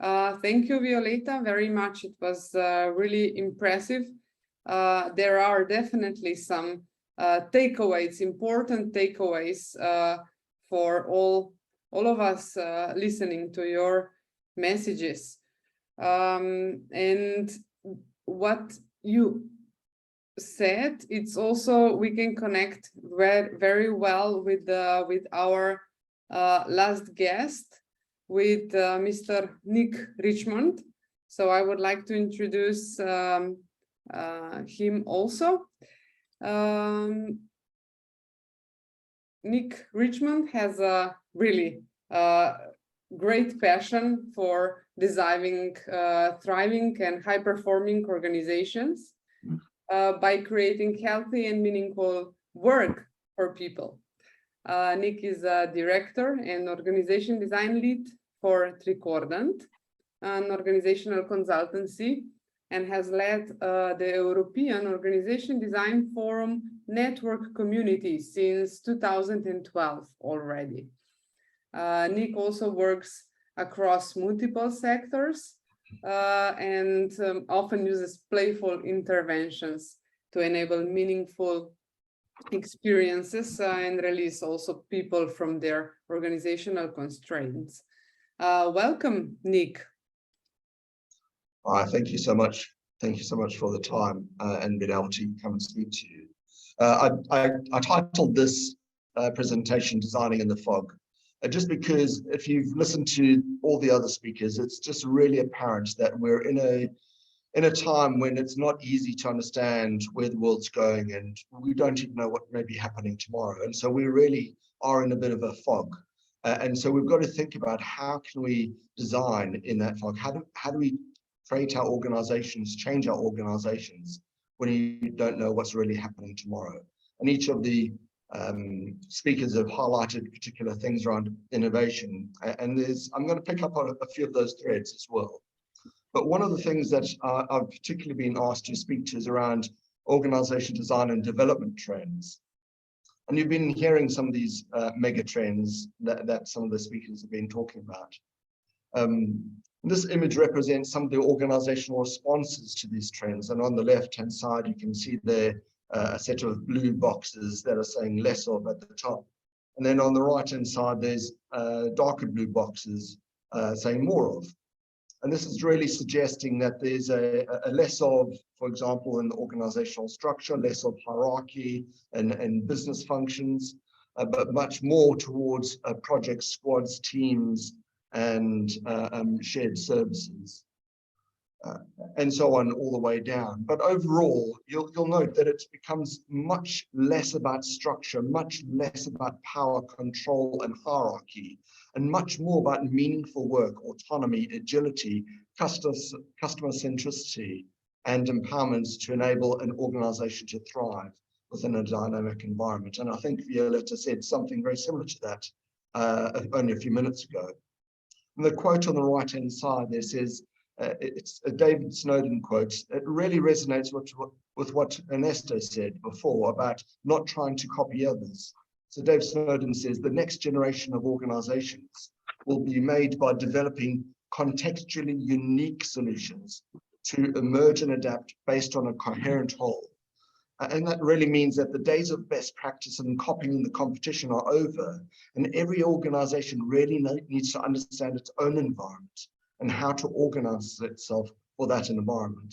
Thank you, Violeta, very much. It was really impressive. There are definitely some takeaways, important takeaways for all of us listening to your messages. And what you said, it's also, we can connect very well with our last guest, with Mr. Nick Richmond. So I would like to introduce him also. Nick Richmond has a really great passion for designing thriving and high-performing organizations by creating healthy and meaningful work for people. Nick is a director and organization design lead for Tricordant, an organizational consultancy, and has led the European Organization Design Forum network community since 2012 already. Nick also works across multiple sectors and often uses playful interventions to enable meaningful experiences and release also people from their organizational constraints. Welcome, Nick. Thank you so much. Thank you so much for the time and being able to come and speak to you. I titled this presentation "Designing in the Fog," just because if you've listened to all the other speakers, it's just really apparent that we're in a time when it's not easy to understand where the world's going, and we don't even know what may be happening tomorrow. And so we really are in a bit of a fog. And so we've got to think about how can we design in that fog? How do we create our organizations, change our organizations when you don't know what's really happening tomorrow? And each of the speakers have highlighted particular things around innovation. And I'm going to pick up on a few of those threads as well. But one of the things that I've particularly been asked to speak to is around organization design and development trends. And you've been hearing some of these mega trends that some of the speakers have been talking about. This image represents some of the organizational responses to these trends. And on the left-hand side, you can see there a set of blue boxes that are saying less of at the top. And then on the right-hand side, there's darker blue boxes saying more of. And this is really suggesting that there's a less of, for example, in the organizational structure, less of hierarchy and business functions, but much more towards project squads, teams, and shared services. And so on all the way down. But overall, you'll note that it becomes much less about structure, much less about power, control, and hierarchy, and much more about meaningful work, autonomy, agility, customer centricity, and empowerment to enable an organization to thrive within a dynamic environment. And I think Violetta said something very similar to that only a few minutes ago. And the quote on the right-hand side there says, it's a David Snowden quote. It really resonates with what Ernesto said before about not trying to copy others. So Dave Snowden says the next generation of organizations will be made by developing contextually unique solutions to emerge and adapt based on a coherent whole. And that really means that the days of best practice and copying the competition are over, and every organization really needs to understand its own environment and how to organize itself for that environment.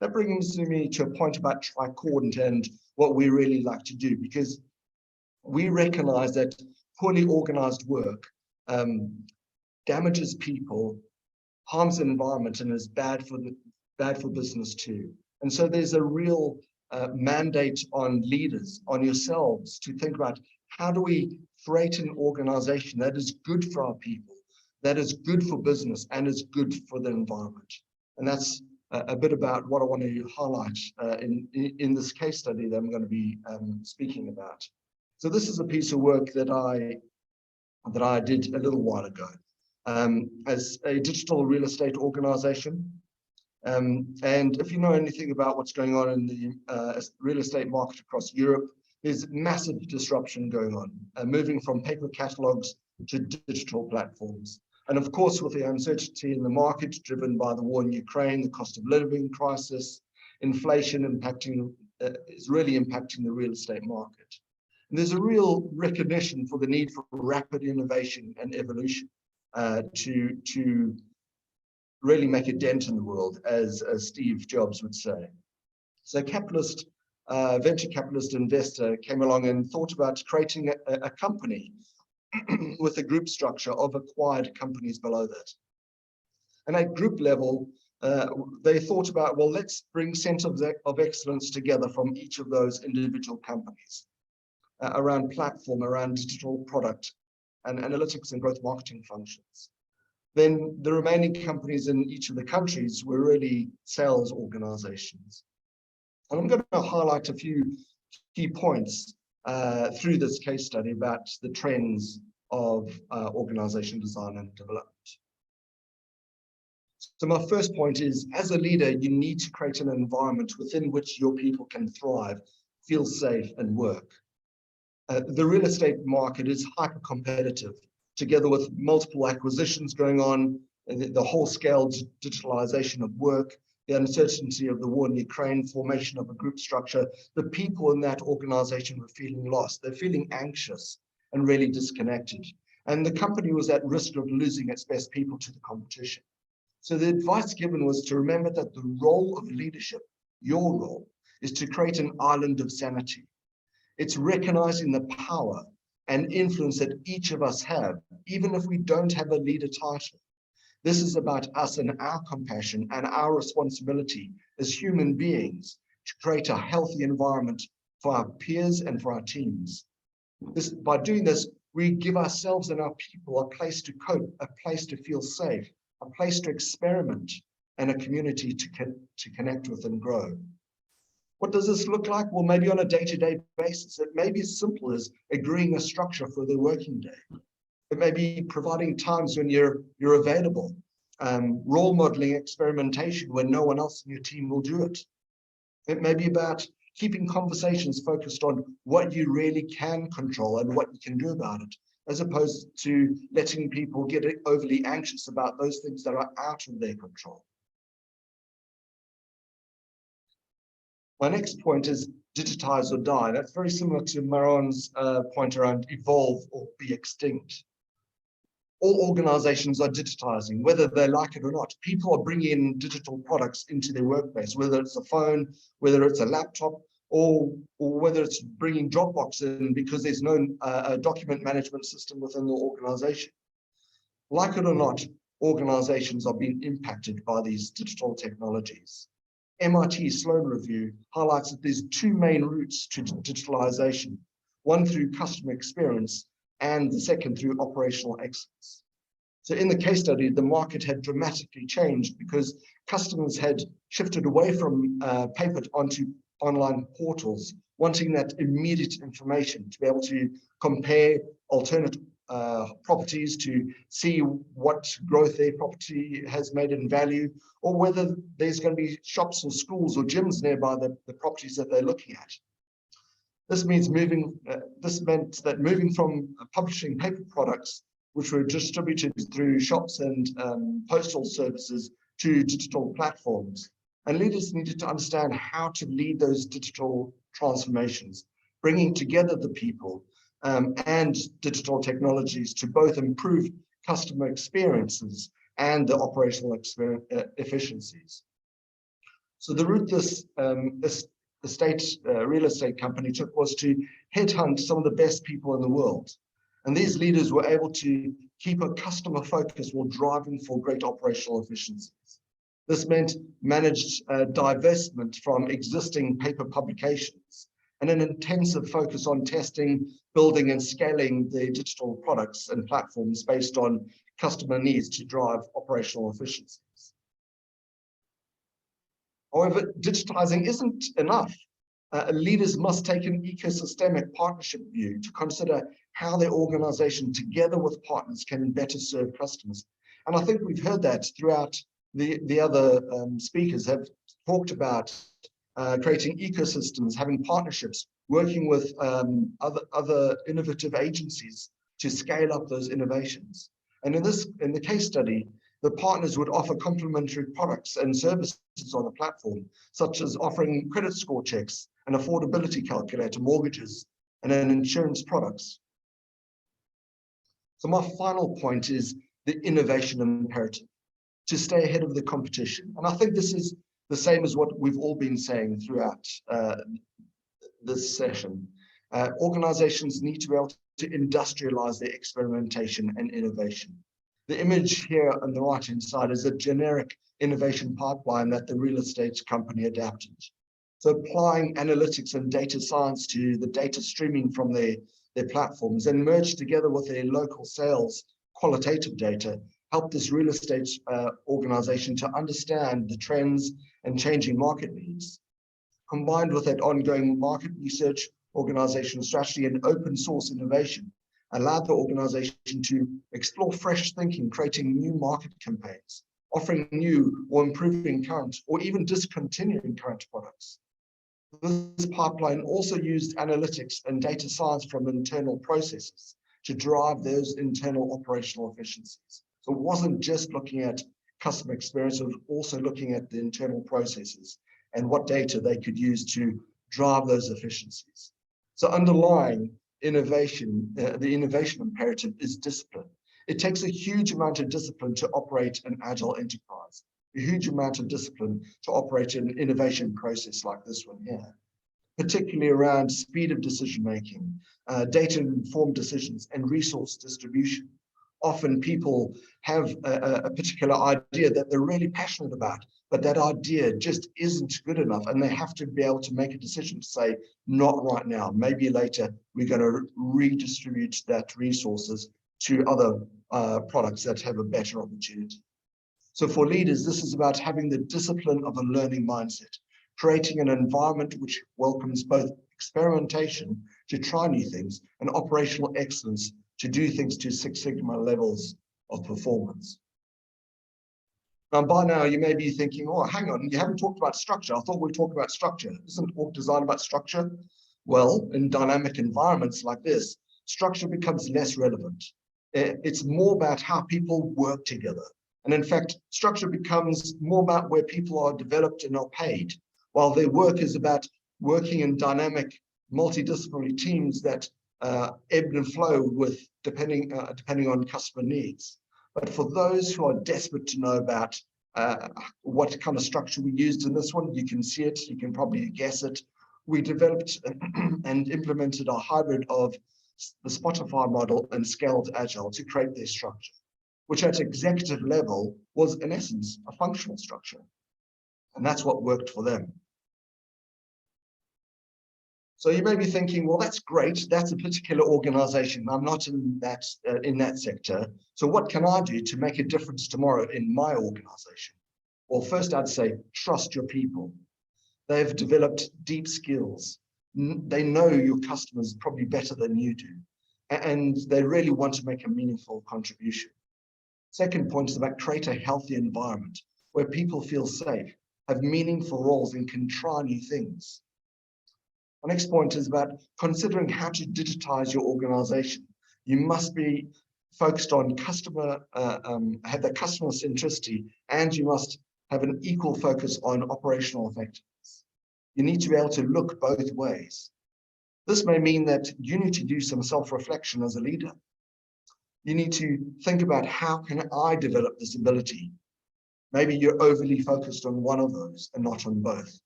That brings me to a point about tricordant and what we really like to do, because we recognize that poorly organized work damages people, harms the environment, and is bad for business too. And so there's a real mandate on leaders, on yourselves, to think about how do we create an organization that is good for our people, that is good for business, and is good for the environment. And that's a bit about what I want to highlight in this case study that I'm going to be speaking about. So this is a piece of work that I did a little while ago as a digital real estate organization. And if you know anything about what's going on in the real estate market across Europe, there's massive disruption going on, moving from paper catalogs to digital platforms. And of course, with the uncertainty in the market driven by the war in Ukraine, the cost of living crisis, inflation is really impacting the real estate market. And there's a real recognition for the need for rapid innovation and evolution to really make a dent in the world, as Steve Jobs would say. So venture capitalist investor came along and thought about creating a company with a group structure of acquired companies below that. And at group level, they thought about, well, let's bring centers of excellence together from each of those individual companies around platform, around digital product and analytics and growth marketing functions. Then the remaining companies in each of the countries were really sales organizations. And I'm going to highlight a few key points through this case study about the trends of organization design and development. So my first point is, as a leader, you need to create an environment within which your people can thrive, feel safe, and work. The real estate market is hyper competitive, together with multiple acquisitions going on, the whole-scale digitalization of work, the uncertainty of the war in Ukraine, formation of a group structure. The people in that organization were feeling lost. They're feeling anxious and really disconnected. And the company was at risk of losing its best people to the competition. So the advice given was to remember that the role of leadership, your role, is to create an island of sanity. It's recognizing the power and influence that each of us have, even if we don't have a leader title. This is about us and our compassion and our responsibility as human beings to create a healthy environment for our peers and for our teams. By doing this, we give ourselves and our people a place to cope, a place to feel safe, a place to experiment, and a community to connect with and grow. What does this look like? Well, maybe on a day-to-day basis. It may be as simple as agreeing a structure for the working day. It may be providing times when you're available, role modeling experimentation when no one else in your team will do it. It may be about keeping conversations focused on what you really can control and what you can do about it, as opposed to letting people get overly anxious about those things that are out of their control. My next point is digitize or die. That's very similar to Maron's point around evolve or be extinct. All organizations are digitizing, whether they like it or not. People are bringing in digital products into their workplace, whether it's a phone, whether it's a laptop, or whether it's bringing Dropbox in because there's no document management system within the organization. Like it or not, organizations are being impacted by these digital technologies. MIT Sloan Review highlights that there's two main routes to digitalization, one through customer experience and the second through operational excellence. So in the case study, the market had dramatically changed because customers had shifted away from paper onto online portals, wanting that immediate information to be able to compare alternate properties, to see what growth their property has made in value, or whether there's going to be shops or schools or gyms nearby the properties that they're looking at. This means this meant that moving from publishing paper products, which were distributed through shops and postal services, to digital platforms. And leaders needed to understand how to lead those digital transformations, bringing together the people and digital technologies to both improve customer experiences and the operational efficiencies. So the route this real estate company took was to headhunt some of the best people in the world. And these leaders were able to keep a customer focus while driving for great operational efficiencies. This meant managed divestment from existing paper publications and an intensive focus on testing, building and scaling the digital products and platforms based on customer needs to drive operational efficiencies. However, digitizing isn't enough. Leaders must take an ecosystemic partnership view to consider how their organization, together with partners, can better serve customers. And I think we've heard that throughout the other speakers have talked about creating ecosystems, having partnerships, working with other innovative agencies to scale up those innovations. And in the case study, the partners would offer complementary products and services on the platform, such as offering credit score checks, an affordability calculator, mortgages, and then insurance products. So my final point is the innovation imperative, to stay ahead of the competition. And I think this is the same as what we've all been saying throughout this session. Organizations need to be able to industrialize their experimentation and innovation. The image here on the right-hand side is a generic innovation pipeline that the real estate company adapted. So applying analytics and data science to the data streaming from their platforms and merged together with their local sales qualitative data helped this real estate organization to understand the trends and changing market needs. Combined with that ongoing market research, organizational strategy, and open source innovation, allowed the organization to explore fresh thinking, creating new market campaigns, offering new or improving current or even discontinuing current products. This pipeline also used analytics and data science from internal processes to drive those internal operational efficiencies. So it wasn't just looking at customer experience, it was also looking at the internal processes and what data they could use to drive those efficiencies. So underlying innovation, the innovation imperative is discipline. It takes a huge amount of discipline to operate an agile enterprise, a huge amount of discipline to operate an innovation process like this one here, particularly around speed of decision-making, data-informed decisions, and resource distribution. Often people have a particular idea that they're really passionate about, but that idea just isn't good enough, and they have to be able to make a decision to say, not right now, maybe later we're going to redistribute that resources to other products that have a better opportunity. So for leaders, this is about having the discipline of a learning mindset, creating an environment which welcomes both experimentation to try new things and operational excellence to do things to Six Sigma levels of performance. Now, by now, you may be thinking, oh, hang on, you haven't talked about structure. I thought we talked about structure. Isn't org design about structure? Well, in dynamic environments like this, structure becomes less relevant. It's more about how people work together. And in fact, structure becomes more about where people are developed and are paid, while their work is about working in dynamic, multidisciplinary teams that ebb and flow with depending on customer needs. But for those who are desperate to know about what kind of structure we used in this one, you can see it, you can probably guess it. We developed and implemented a hybrid of the Spotify model and scaled agile to create their structure, which at executive level was in essence a functional structure. And that's what worked for them. So you may be thinking, well, that's great. That's a particular organization. I'm not in that sector. So what can I do to make a difference tomorrow in my organization? Well, first I'd say, trust your people. They've developed deep skills. They know your customers probably better than you do. And they really want to make a meaningful contribution. Second point is about create a healthy environment where people feel safe, have meaningful roles and can try new things. The next point is about considering how to digitize your organization. You must be focused on customer, have the customer centricity, and you must have an equal focus on operational effectiveness. You need to be able to look both ways. This may mean that you need to do some self-reflection as a leader. You need to think about how can I develop this ability? Maybe you're overly focused on one of those and not on both.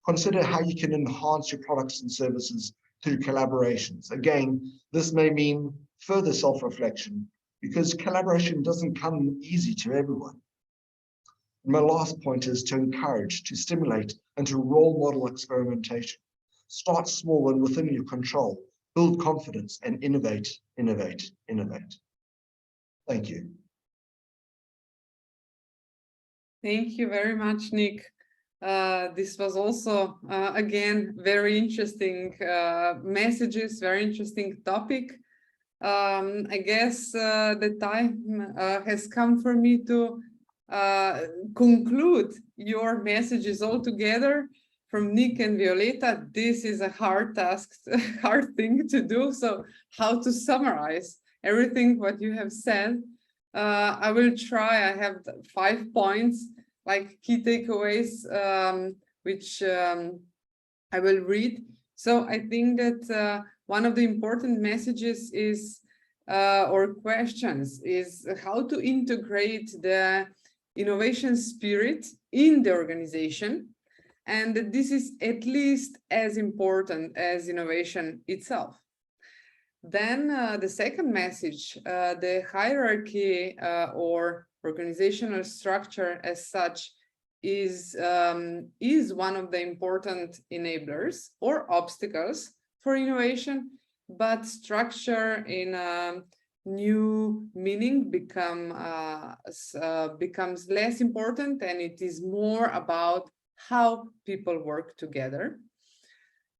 Consider how you can enhance your products and services through collaborations. Again, this may mean further self-reflection because collaboration doesn't come easy to everyone. And my last point is to encourage, to stimulate, and to role model experimentation. Start small and within your control. Build confidence and innovate, innovate, innovate. Thank you. Thank you very much, Nick. This was also, again, very interesting messages, very interesting topic. I guess the time has come for me to conclude your messages all together. From Nick and Violeta, this is a hard task, hard thing to do. So how to summarize everything what you have said? I will try. I have 5 points, like key takeaways, which I will read. So I think that one of the important messages is, or questions, is how to integrate the innovation spirit in the organization. And that this is at least as important as innovation itself. Then the second message, the hierarchy or organizational structure as such is one of the important enablers or obstacles for innovation, but structure in a new meaning becomes less important, and it is more about how people work together.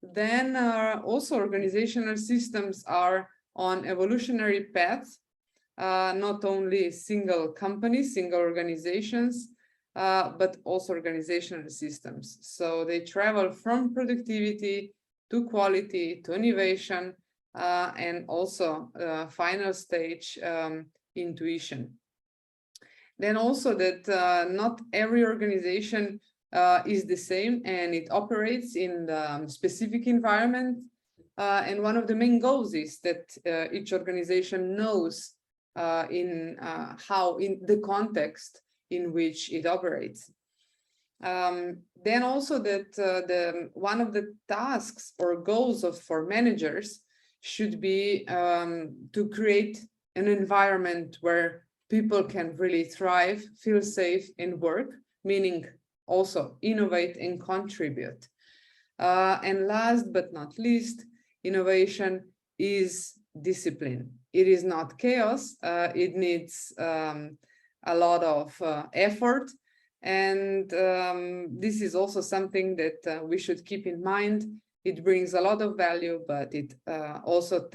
Then also organizational systems are on evolutionary paths, not only single companies, single organizations, but also organizational systems. So they travel from productivity to quality to innovation, and also final stage, intuition. Then also that not every organization is the same, and it operates in the specific environment. And one of the main goals is that each organization knows in the context in which it operates. Then also that one of the tasks or goals for managers should be to create an environment where people can really thrive, feel safe, and work, meaning also innovate and contribute. And last but not least, innovation is discipline. It is not chaos. It needs a lot of effort. And this is also something that we should keep in mind. It brings a lot of value, but it also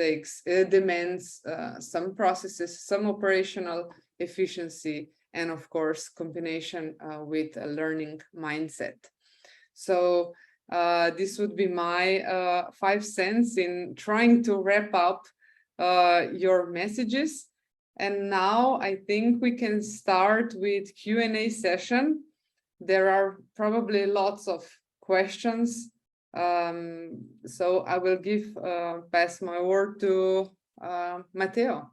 demands some processes, some operational efficiency, and of course, combination with a learning mindset. So this would be my 5 cents in trying to wrap up your messages. And now I think we can start with Q&A session. There are probably lots of questions. So I will pass my word to Matteo.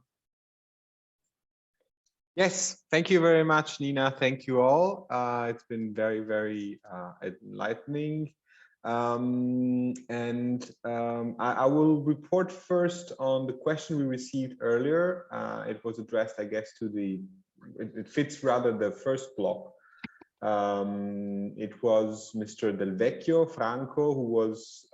Yes, thank you very much, Nina. Thank you all. It's been very, very enlightening. I will report first on the question we received earlier. It was addressed, I guess, to it fits rather the first block. It was Mr. Del Vecchio, Franco, who was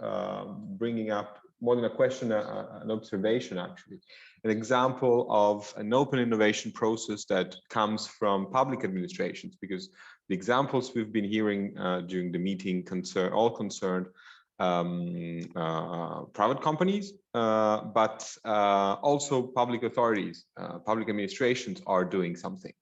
bringing up more than a question, an observation, actually. An example of an open innovation process that comes from public administrations, because the examples we've been hearing during the meeting concern private companies, but also public authorities, public administrations are doing something.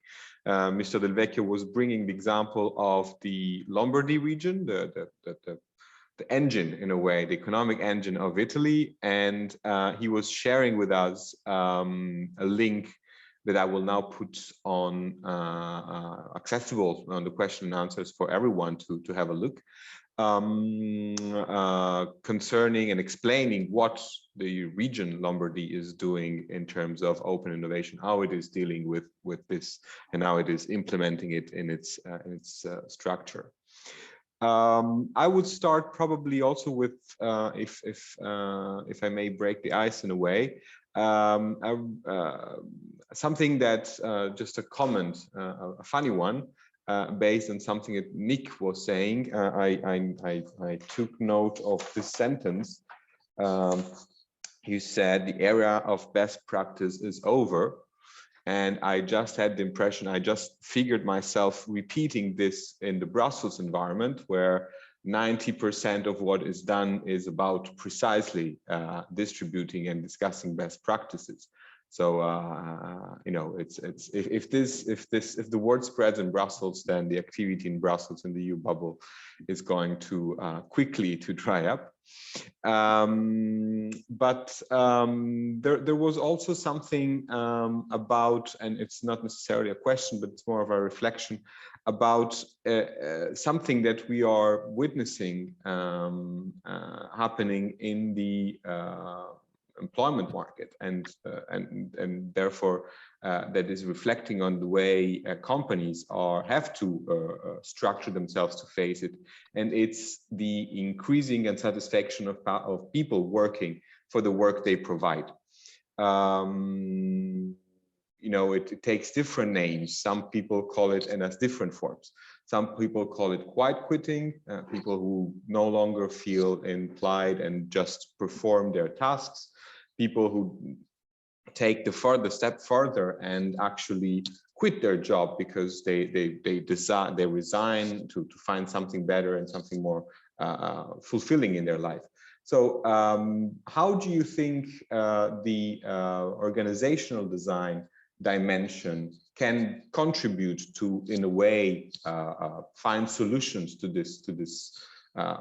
Mr. Del Vecchio was bringing the example of the Lombardy region, the engine, in a way, the economic engine of Italy, and he was sharing with us a link that I will now put on accessible on the question and answers for everyone to have a look, concerning and explaining what the region Lombardy is doing in terms of open innovation, how it is dealing with this, and how it is implementing it in its structure. I would start probably also with, if I may break the ice in a way, something that just a comment, a funny one, based on something that Nick was saying. I took note of this sentence. You said the era of best practice is over. And I just had the impression, I just figured myself repeating this in the Brussels environment, where 90% of what is done is about precisely distributing and discussing best practices. So you know, if the word spreads in Brussels, then the activity in Brussels in the EU bubble is going to quickly to dry up. But there was also something about, and it's not necessarily a question, but it's more of a reflection about something that we are witnessing happening in the employment market, and therefore that is reflecting on the way companies have to structure themselves to face it, and it's the increasing unsatisfaction of people working for the work they provide. You know, it takes different names. Some people call it, and has different forms. Some people call it quiet quitting, people who no longer feel implied and just perform their tasks, people who take the further step further and actually quit their job because they resign to find something better and something more fulfilling in their life. So how do you think the organizational design dimension can contribute to, in a way, find solutions to this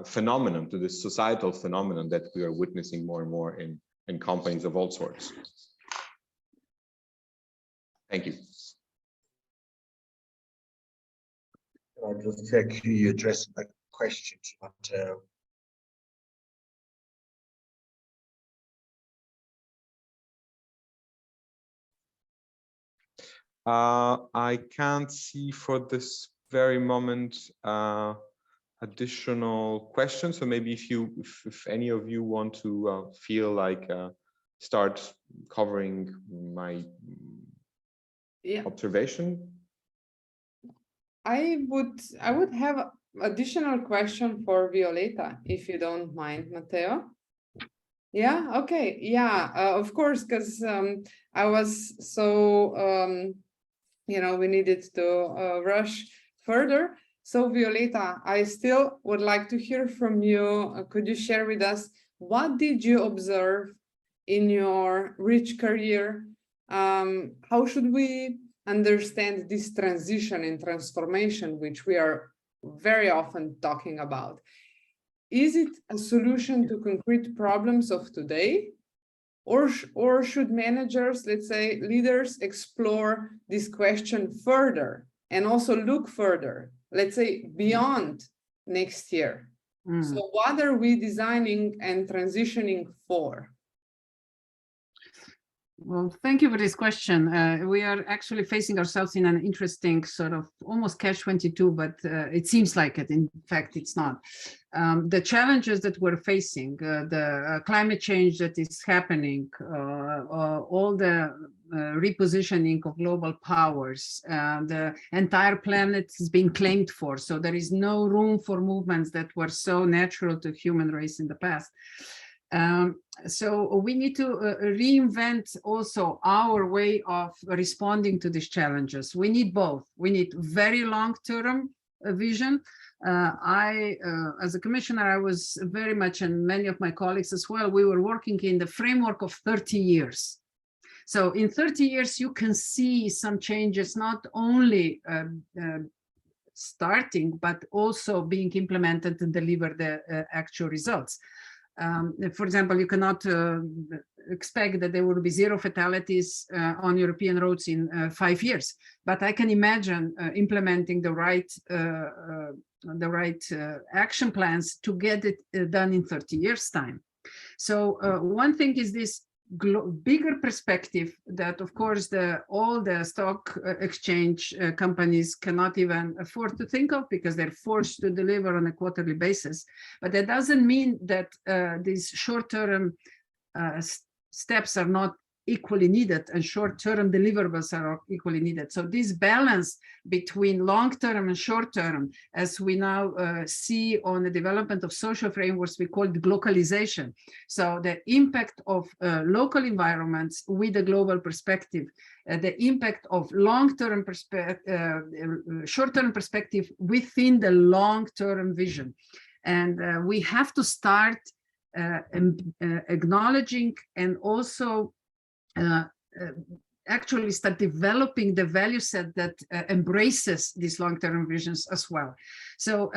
phenomenon, to this societal phenomenon that we are witnessing more and more in companies of all sorts? Thank you. I'll just check who you addressed the question to. I can't see for this very moment additional questions. So maybe if any of you want to feel like start covering my observation. I would have additional question for Violeta, if you don't mind, Matteo. Yeah, okay, yeah, of course, because I was so you know, we needed to rush further. So Violeta, I still would like to hear from you. Could you share with us, what did you observe in your rich career? How should we understand this transition and transformation, which we are very often talking about? Is it a solution to concrete problems of today? Or should managers, let's say leaders, explore this question further and also look further, let's say beyond next year? So what are we designing and transitioning for? Well, thank you for this question. We are actually facing ourselves in an interesting sort of almost catch-22, but it seems like it. In fact, it's not. The challenges that we're facing, the climate change that is happening, all the repositioning of global powers, the entire planet is being claimed for. So there is no room for movements that were so natural to human race in the past. So we need to reinvent also our way of responding to these challenges. We need both. We need very long-term vision. As a commissioner, I was very much, and many of my colleagues as well, we were working in the framework of 30 years. So in 30 years, you can see some changes, not only starting, but also being implemented and deliver the actual results. For example, you cannot expect that there will be 0 fatalities on European roads in 5 years, but I can imagine implementing the right action plans to get it done in 30 years time. So one thing is this bigger perspective that, of course, all the stock exchange companies cannot even afford to think of because they're forced to deliver on a quarterly basis. But that doesn't mean that these short-term steps are not equally needed and short-term deliverables are equally needed. So this balance between long-term and short-term, as we now see on the development of social frameworks, we call it globalization. So the impact of local environments with a global perspective, the impact of long-term short-term perspective within the long-term vision. And we have to start acknowledging and also actually start developing the value set that embraces these long-term visions as well. So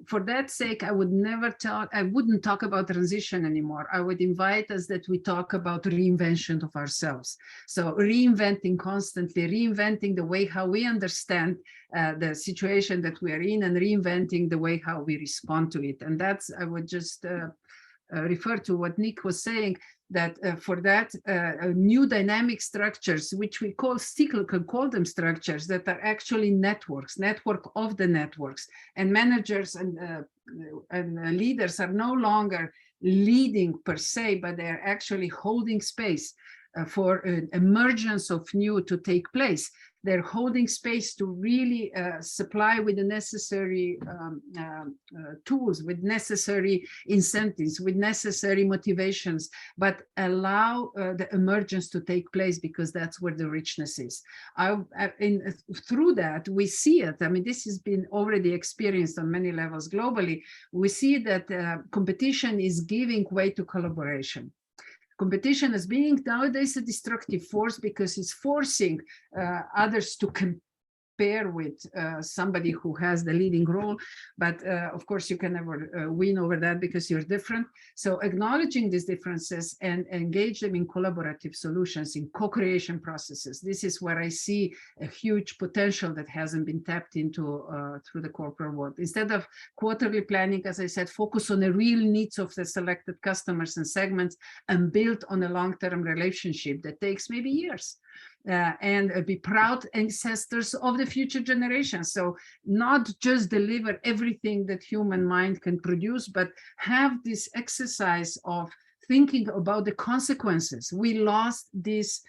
for that sake, I wouldn't talk about transition anymore. I would invite us that we talk about reinvention of ourselves. So reinventing constantly, reinventing the way how we understand the situation that we are in and reinventing the way how we respond to it. And that's, I would just refer to what Nick was saying, that for that new dynamic structures, which we still can call them structures, that are actually networks, network of the networks, and managers and leaders are no longer leading per se, but they're actually holding space for an emergence of new to take place. They're holding space to really supply with the necessary tools, with necessary incentives, with necessary motivations, but allow the emergence to take place because that's where the richness is. Through that, we see it. I mean, this has been already experienced on many levels globally. We see that competition is giving way to collaboration. Competition is being nowadays a destructive force because it's forcing others to compare with somebody who has the leading role. But of course, you can never win over that because you're different. So acknowledging these differences and engage them in collaborative solutions, in co-creation processes. This is where I see a huge potential that hasn't been tapped into through the corporate world. Instead of quarterly planning, as I said, focus on the real needs of the selected customers and segments and build on a long-term relationship that takes maybe years. And be proud ancestors of the future generations. So not just deliver everything that human mind can produce, but have this exercise of thinking about the consequences. We lost this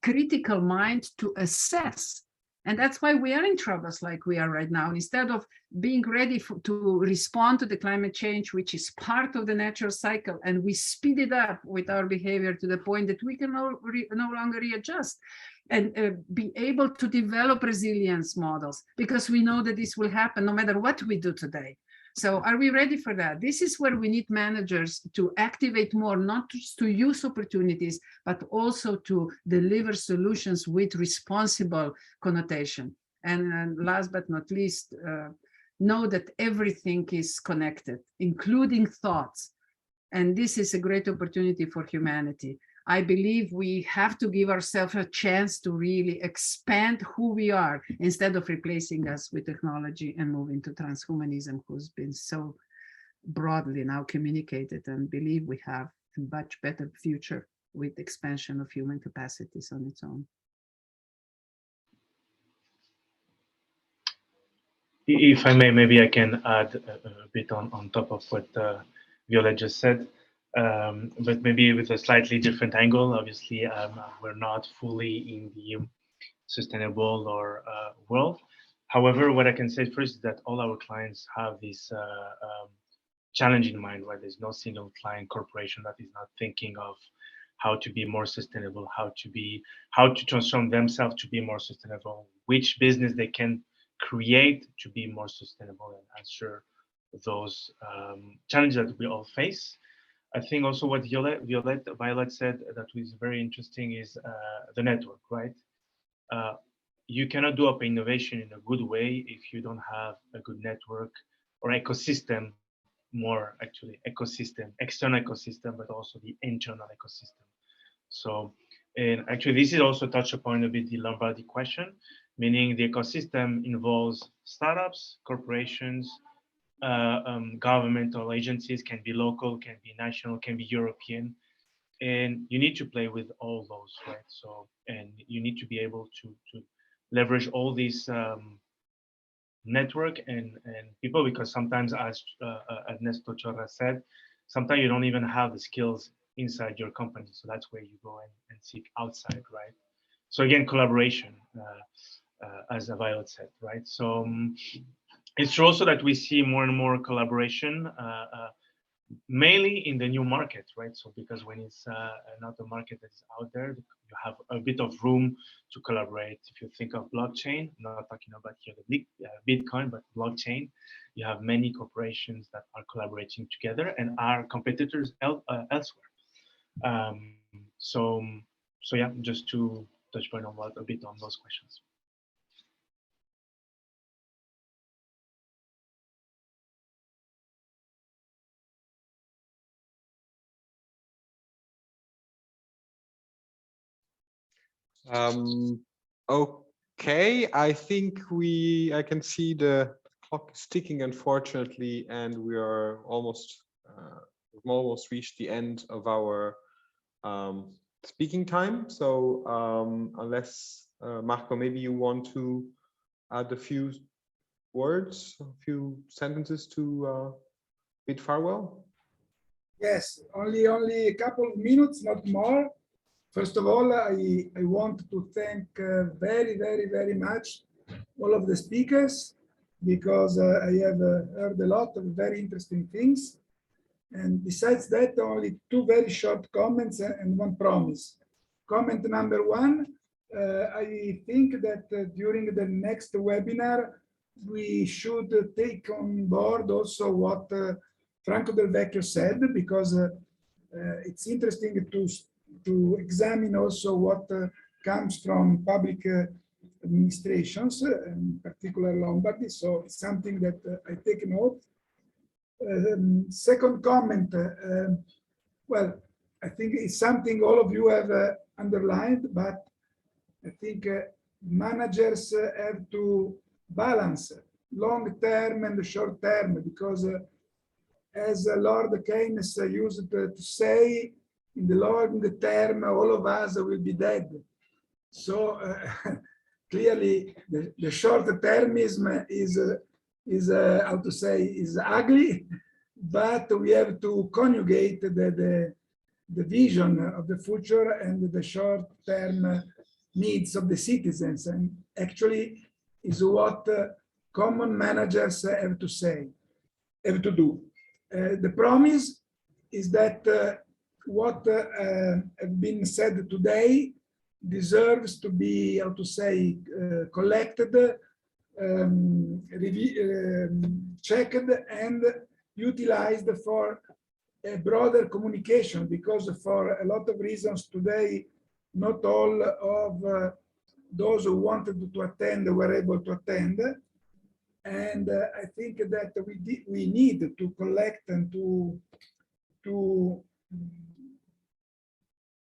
critical mind to assess. And that's why we are in troubles like we are right now. Instead of being ready to respond to the climate change, which is part of the natural cycle, and we speed it up with our behavior to the point that we can no longer readjust and be able to develop resilience models, because we know that this will happen no matter what we do today. So are we ready for that? This is where we need managers to activate more, not just to use opportunities, but also to deliver solutions with responsible connotation. And last but not least, know that everything is connected, including thoughts. And this is a great opportunity for humanity. I believe we have to give ourselves a chance to really expand who we are instead of replacing us with technology and moving to transhumanism, who's been so broadly now communicated, and believe we have a much better future with expansion of human capacities on its own. If I may, maybe I can add a bit on top of what Violet just said, but maybe with a slightly different angle. Obviously, we're not fully in the sustainable or world. However, what I can say first is that all our clients have this challenge in mind, where there's no single client corporation that is not thinking of how to be more sustainable, how to transform themselves to be more sustainable, which business they can create to be more sustainable and answer those challenges that we all face. I think also what Violet said that was very interesting is the network, right? You cannot do open innovation in a good way if you don't have a good network or ecosystem, more actually ecosystem, external ecosystem, but also the internal ecosystem. So, and actually this is also touched upon a bit the Lombardi question, meaning the ecosystem involves startups, corporations, governmental agencies, can be local, can be national, can be European, and you need to play with all those, right? So, and you need to be able to leverage all these network and people, because sometimes, as Ernesto Chorra said, sometimes you don't even have the skills inside your company, so that's where you go and seek outside, right? So again, collaboration, as Violet said, right? So it's true also that we see more and more collaboration, mainly in the new market, right? So because when it's not a market that's out there, you have a bit of room to collaborate. If you think of blockchain, I'm not talking about here the big Bitcoin, but blockchain, you have many corporations that are collaborating together and are competitors elsewhere. So yeah, just to touch point on a bit on those questions. Okay, I think I can see the clock is ticking, unfortunately, and we are almost we've almost reached the end of our speaking time. So unless Marco, maybe you want to add a few words, a few sentences to bid farewell. Yes, only a couple of minutes, not more. First of all, I want to thank very much all of the speakers, because I have heard a lot of very interesting things. And besides that, only two very short comments and one promise. Comment number one, I think that during the next webinar, we should take on board also what Franco Del Vecchio said, because it's interesting to examine also what comes from public administrations, in particular Lombardy. So it's something that I take note. Second comment, well, I think it's something all of you have underlined, but I think managers have to balance long term and short term, because as Lord Keynes used to say, in the long term, all of us will be dead. So clearly, the short termism is how to say, is ugly, but we have to conjugate the vision of the future and the short term needs of the citizens, and actually is what common managers have to do. The promise is that what have been said today deserves to be, how to say, collected, checked, and utilized for a broader communication, because for a lot of reasons today, not all of those who wanted to attend were able to attend. And I think that we need to collect and to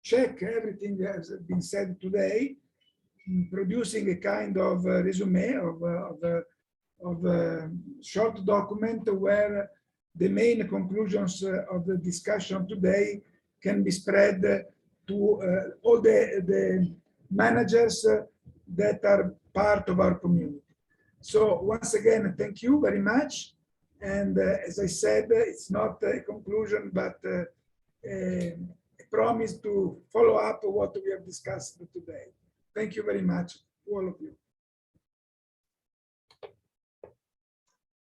check everything that has been said today, producing a kind of resume of a short document where the main conclusions of the discussion today can be spread to all the managers that are part of our community. So once again, thank you very much. And as I said, it's not a conclusion, but a promise to follow up what we have discussed today. Thank you very much to all of you.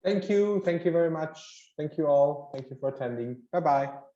Thank you. Thank you very much. Thank you all. Thank you for attending. Bye-bye.